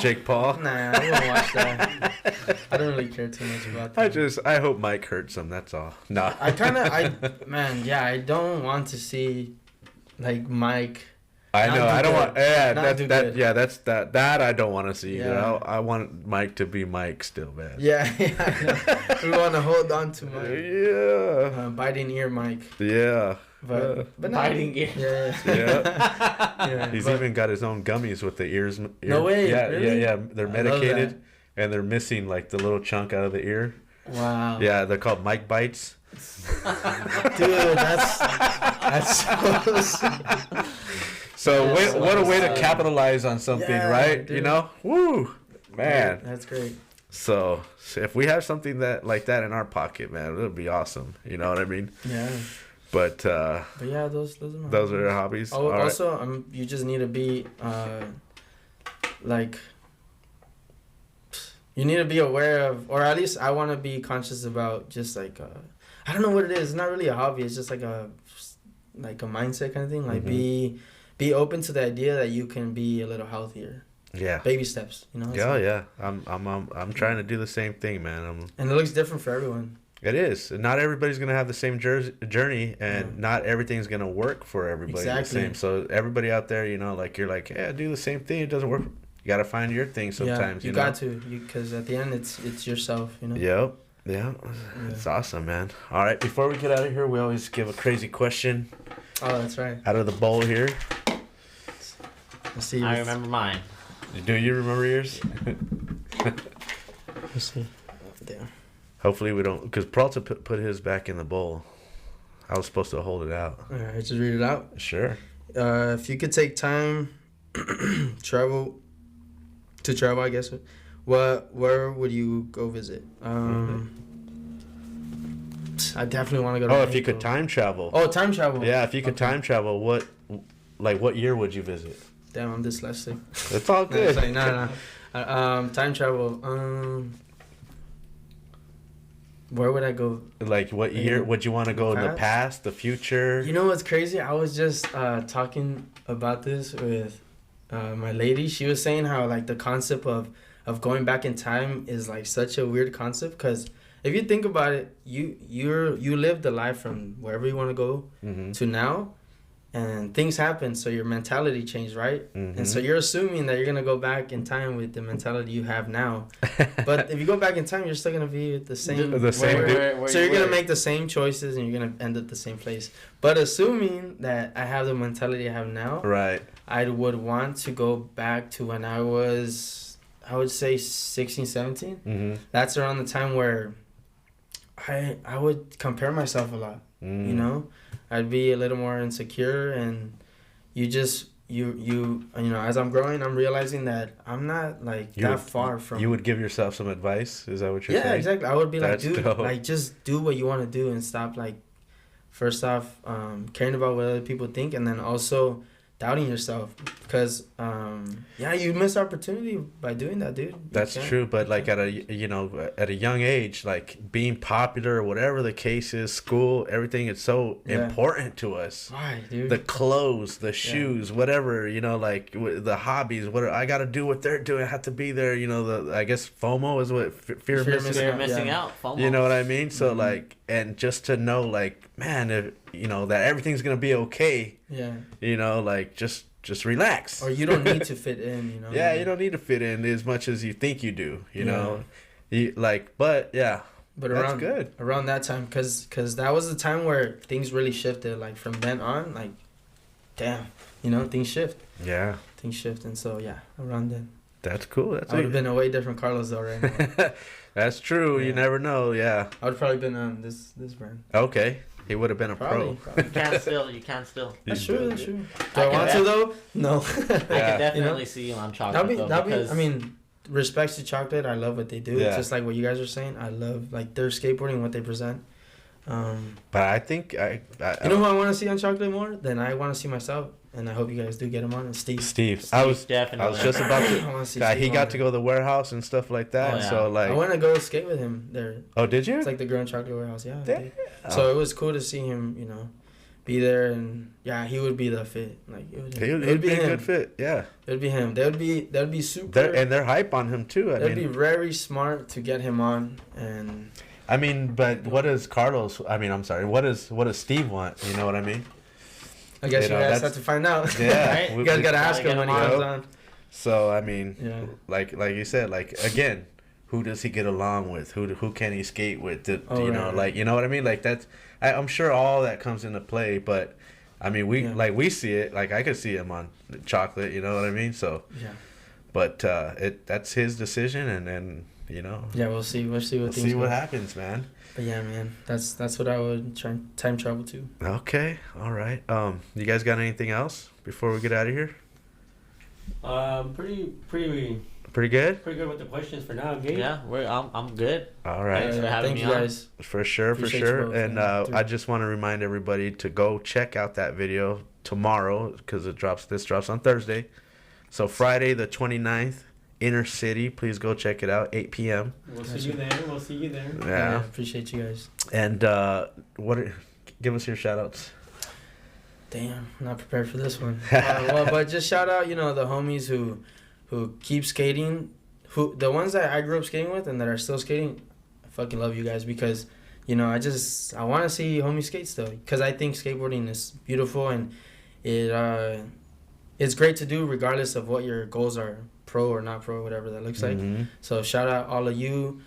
Jake Paul? Nah, I won't watch that. I don't really care too much about that. I hope Mike hurts him. That's all. No. I don't want to see. Like Mike, I know. I don't want. Yeah, that's that. I don't want to see. Yeah. You know, I want Mike to be Mike still, man. Yeah, we want to hold on to Mike. Yeah. Biting ear Mike. Yeah. But biting ear. Yeah. He's even got his own gummies with the ears. No way. Yeah, really? yeah. They're medicated, and they're missing like the little chunk out of the ear. Wow. Yeah, they're called Mike Bites. Dude, that's so what a way to capitalize on something, right? Dude. You know, woo, man, that's great. So if we have something like that in our pocket, man, it would be awesome. You know what I mean? Yeah. But yeah, those are your hobbies. Oh, also, you just need to be like. You need to be aware of, or at least I want to be conscious about just like, I don't know what it is. It's not really a hobby. It's just like a mindset kind of thing. Like be open to the idea that you can be a little healthier. Yeah. Baby steps, you know? Yeah. I'm trying to do the same thing, man. And it looks different for everyone. It is. Not everybody's going to have the same journey, and not everything's going to work for everybody the same. So everybody out there, you know, like you're like, yeah, do the same thing. It doesn't work. You got to find your thing sometimes. You got to, because at the end it's yourself, you know? Yep. Yeah. It's awesome, man. All right. Before we get out of here, we always give a crazy question. Oh, that's right. Out of the bowl here. Let's see. I remember mine. Do you remember yours? Let's see. There. Hopefully we don't, because Peralta put his back in the bowl. I was supposed to hold it out. All right, just read it out. Sure. If you could take time travel, I guess, where would you go visit? I definitely want to go to Mexico. If you could time travel. Oh, time travel. Yeah, if you could time travel, what year would you visit? Damn, I'm dyslexic. It's all good. No. Time travel. Where would I go? Like, what year would you want to go? In the past, the future? You know what's crazy? I was just talking about this with my lady. She was saying how, like, the concept of going back in time is, like, such a weird concept. Because if you think about it, you lived a life from wherever you want to go to now. And things happen, so your mentality changed, right? And so you're assuming that you're going to go back in time with the mentality you have now. But if you go back in time, you're still going to be the same. So you're going to make the same choices, and you're going to end at the same place. But assuming that I have the mentality I have now, right? I would want to go back to when I was, I would say, 16, 17. That's around the time where I would compare myself a lot, you know? I'd be a little more insecure, and you know, as I'm growing, I'm realizing that I'm not like that far from. You would give yourself some advice? Is that what you're saying? Yeah, exactly. I would be like, dude, dope. like, just do what you want to do and stop, like, first off, caring about what other people think, and then also doubting yourself, because you miss opportunity by doing that, dude. That's true, but like at a young age, like being popular or whatever the case is, school, everything, it's so important to us. Why, dude? The clothes, the shoes, whatever, you know, like the hobbies, whatever. I got to do what they're doing. I have to be there, you know. I guess FOMO is what fear of missing out. FOMO. You know what I mean? So like, and just to know, like, man, if, you know, that everything's gonna be okay. Yeah. You know, like, just relax. Or you don't need to fit in, you know. Yeah, you don't need to fit in as much as you think you do. You know, but yeah. But around that time, because that was the time where things really shifted. Like, from then on, like, damn, you know, things shift. Yeah. Things shift, and so around then. That's cool. I would have been a way different Carlos though right now. That's true. Yeah. You never know. Yeah. I would have probably been on this brand. Okay. He would have been a pro. You can still. That's true. Do I want to though? No. I can definitely see you on chocolate. I mean, respects to chocolate. I love what they do. Yeah. Just like what you guys are saying. I love, like, their skateboarding, what they present. But I think you know who I want to see on chocolate more? Then I want to see myself. And I hope you guys do get him on. And Steve. I was just about to. He got to go to the warehouse and stuff like that. Oh, yeah. So like, I want to go skate with him there. Oh, did you? It's like the Girl and Chocolate Warehouse. Yeah. So it was cool to see him, you know, be there, and he would be the fit. Like, it would be him. A good fit. Yeah. It would be him. That would be super. They're hype on him too. It'd be very smart to get him on. And I mean, but what does Carlos? I mean, I'm sorry. What does Steve want? You know what I mean? I guess you guys have to find out. Yeah, right? You guys gotta ask him when he comes on. So I mean, like you said, like, again, who does he get along with? Who can he skate with? You know, like, you know what I mean? Like, that's I'm sure all that comes into play. But I mean, we see it. Like, I could see him on chocolate. You know what I mean? So but that's his decision, and then, you know. Yeah, we'll see. We'll see what happens, man. But yeah, man, that's what I would try and time travel to. Okay, all right. You guys got anything else before we get out of here? Pretty good. Pretty good with the questions for now, Gabe. Yeah, I'm good. All right. Thanks for having me on. Guys. For sure. Both, and I just want to remind everybody to go check out that video tomorrow, because this drops on Thursday. So Friday the 29th. Inner City, please go check it out. 8 p.m. We'll see you there. Yeah, appreciate you guys. And give us your shout outs. Damn, not prepared for this one. But just shout out, you know, the homies who keep skating, the ones that I grew up skating with and that are still skating. I fucking love you guys, because, you know, I want to see homies skate still, because I think skateboarding is beautiful, and it's great to do regardless of what your goals are. Pro or not pro, whatever that looks like. So shout out all of you.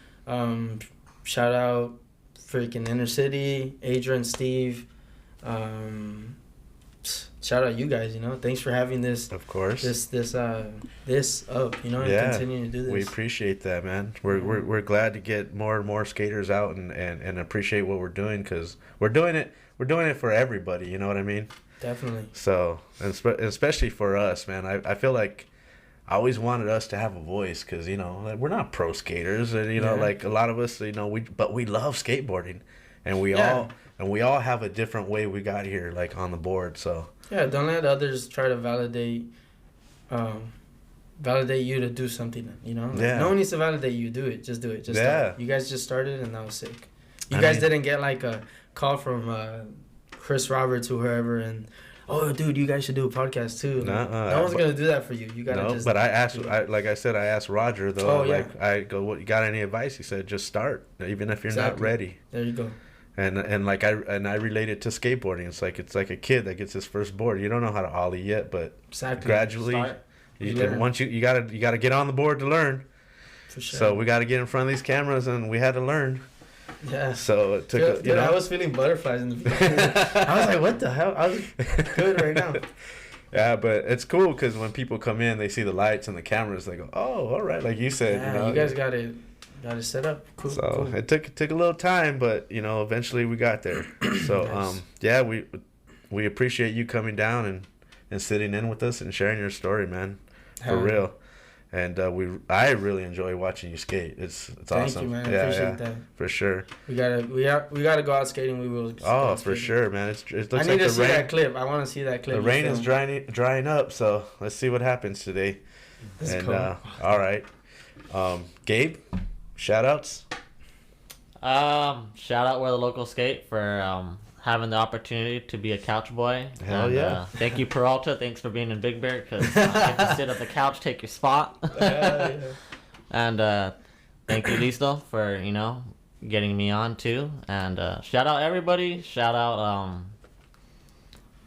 Shout out freaking Inner City, Adrian, Steve. Shout out you guys, you know. Thanks for having this. Of course. This up, you know, and continuing to do this. We appreciate that, man. We're glad to get more and more skaters out and appreciate what we're doing, because we're doing it for everybody, you know what I mean? Definitely. So, and especially for us, man. I feel like I always wanted us to have a voice, because, you know, like, we're not pro skaters, and, you know, like, a lot of us, you know, we love skateboarding, and we all have a different way we got here, like, on the board. So don't let others try to validate you to do something, you know. Like, no one needs to validate you. Do it. Just do it. You guys just started, and that was sick. You guys didn't get like a call from Chris Roberts or whoever and, oh, dude, you guys should do a podcast too. No one's gonna do that for you. You gotta just. But I asked, like I said, I asked Roger though. I go, what? You got any advice? He said, just start, even if you're not ready. There you go. And like I related to skateboarding. It's like a kid that gets his first board. You don't know how to ollie yet, but gradually, once you gotta get on the board to learn. For sure. So we got to get in front of these cameras, and we had to learn. Yeah. So it took. I was feeling butterflies in the beginning. I was like, "What the hell?" I was good right now. Yeah, but it's cool because when people come in, they see the lights and the cameras. They go, "Oh, all right." Like you said, yeah, you guys got it set up. Cool. So it took a little time, but eventually we got there. So nice. We appreciate you coming down and sitting in with us and sharing your story, man. For real. And I really enjoy watching you skate. It's awesome. Thank you, man. I appreciate that. For sure. We gotta go out skating. We will. Oh, for sure, man. It looks like the rain. I need to see that clip. I want to see that clip. The rain is drying up, so let's see what happens today. That's cool. All right, Gabe, shout outs. Shout out Where the Locals Sk8 for having the opportunity to be a couch boy. Hell yeah. Thank you, Peralta. Thanks for being in Big Bear because I get to sit at the couch, take your spot. Yeah. And thank you, Listo, for, getting me on too. And shout out everybody. Shout out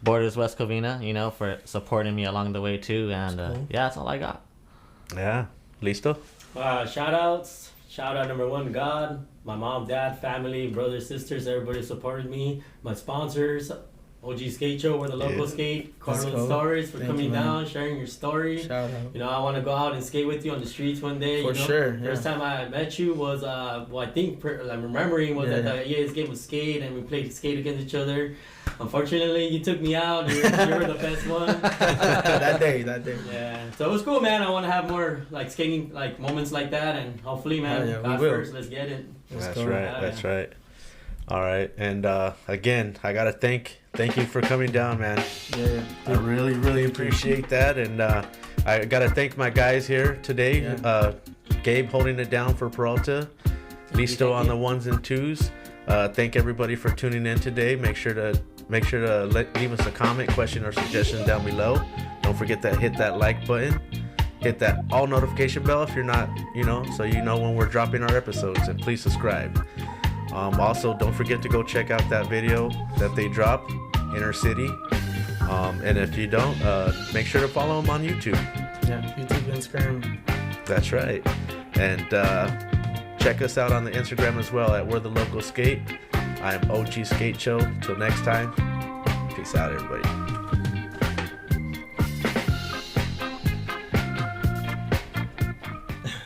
Borders West Kavana, for supporting me along the way too. And cool. That's all I got. Yeah. Listo? Shout outs. Shout out number one, God. My mom, dad, family, brothers, sisters, everybody supported me. My sponsors, OG Skate Show, Where the Locals Sk8, Carlos Torres for coming down, sharing your story. Shout out. I want to go out and skate with you on the streets one day. For sure. Yeah. First time I met you was, I think I'm remembering was at the EA's game of skate, and we played skate against each other. Unfortunately, you took me out. You were the best one. that day. Yeah. So it was cool, man. I want to have more skating moments like that, and hopefully, man, God first, let's get it. That's right. That's right. All right, and again, I gotta thank you for coming down, man. Yeah. I really appreciate that, and I gotta thank my guys here today. Yeah. Gabe holding it down for Peralta, Listo on the ones and twos. Thank everybody for tuning in today. Make sure to leave us a comment, question, or suggestion down below. Don't forget to hit that like button. Hit that all notification bell if you're not, so you know when we're dropping our episodes, and please subscribe. Also, don't forget to go check out that video that they drop, Inner City. And if you don't, make sure to follow them on YouTube. Yeah, YouTube, Instagram. That's right. And check us out on the Instagram as well at Where the Locals Sk8. I'm OG Skate Show. Till next time, peace out, everybody.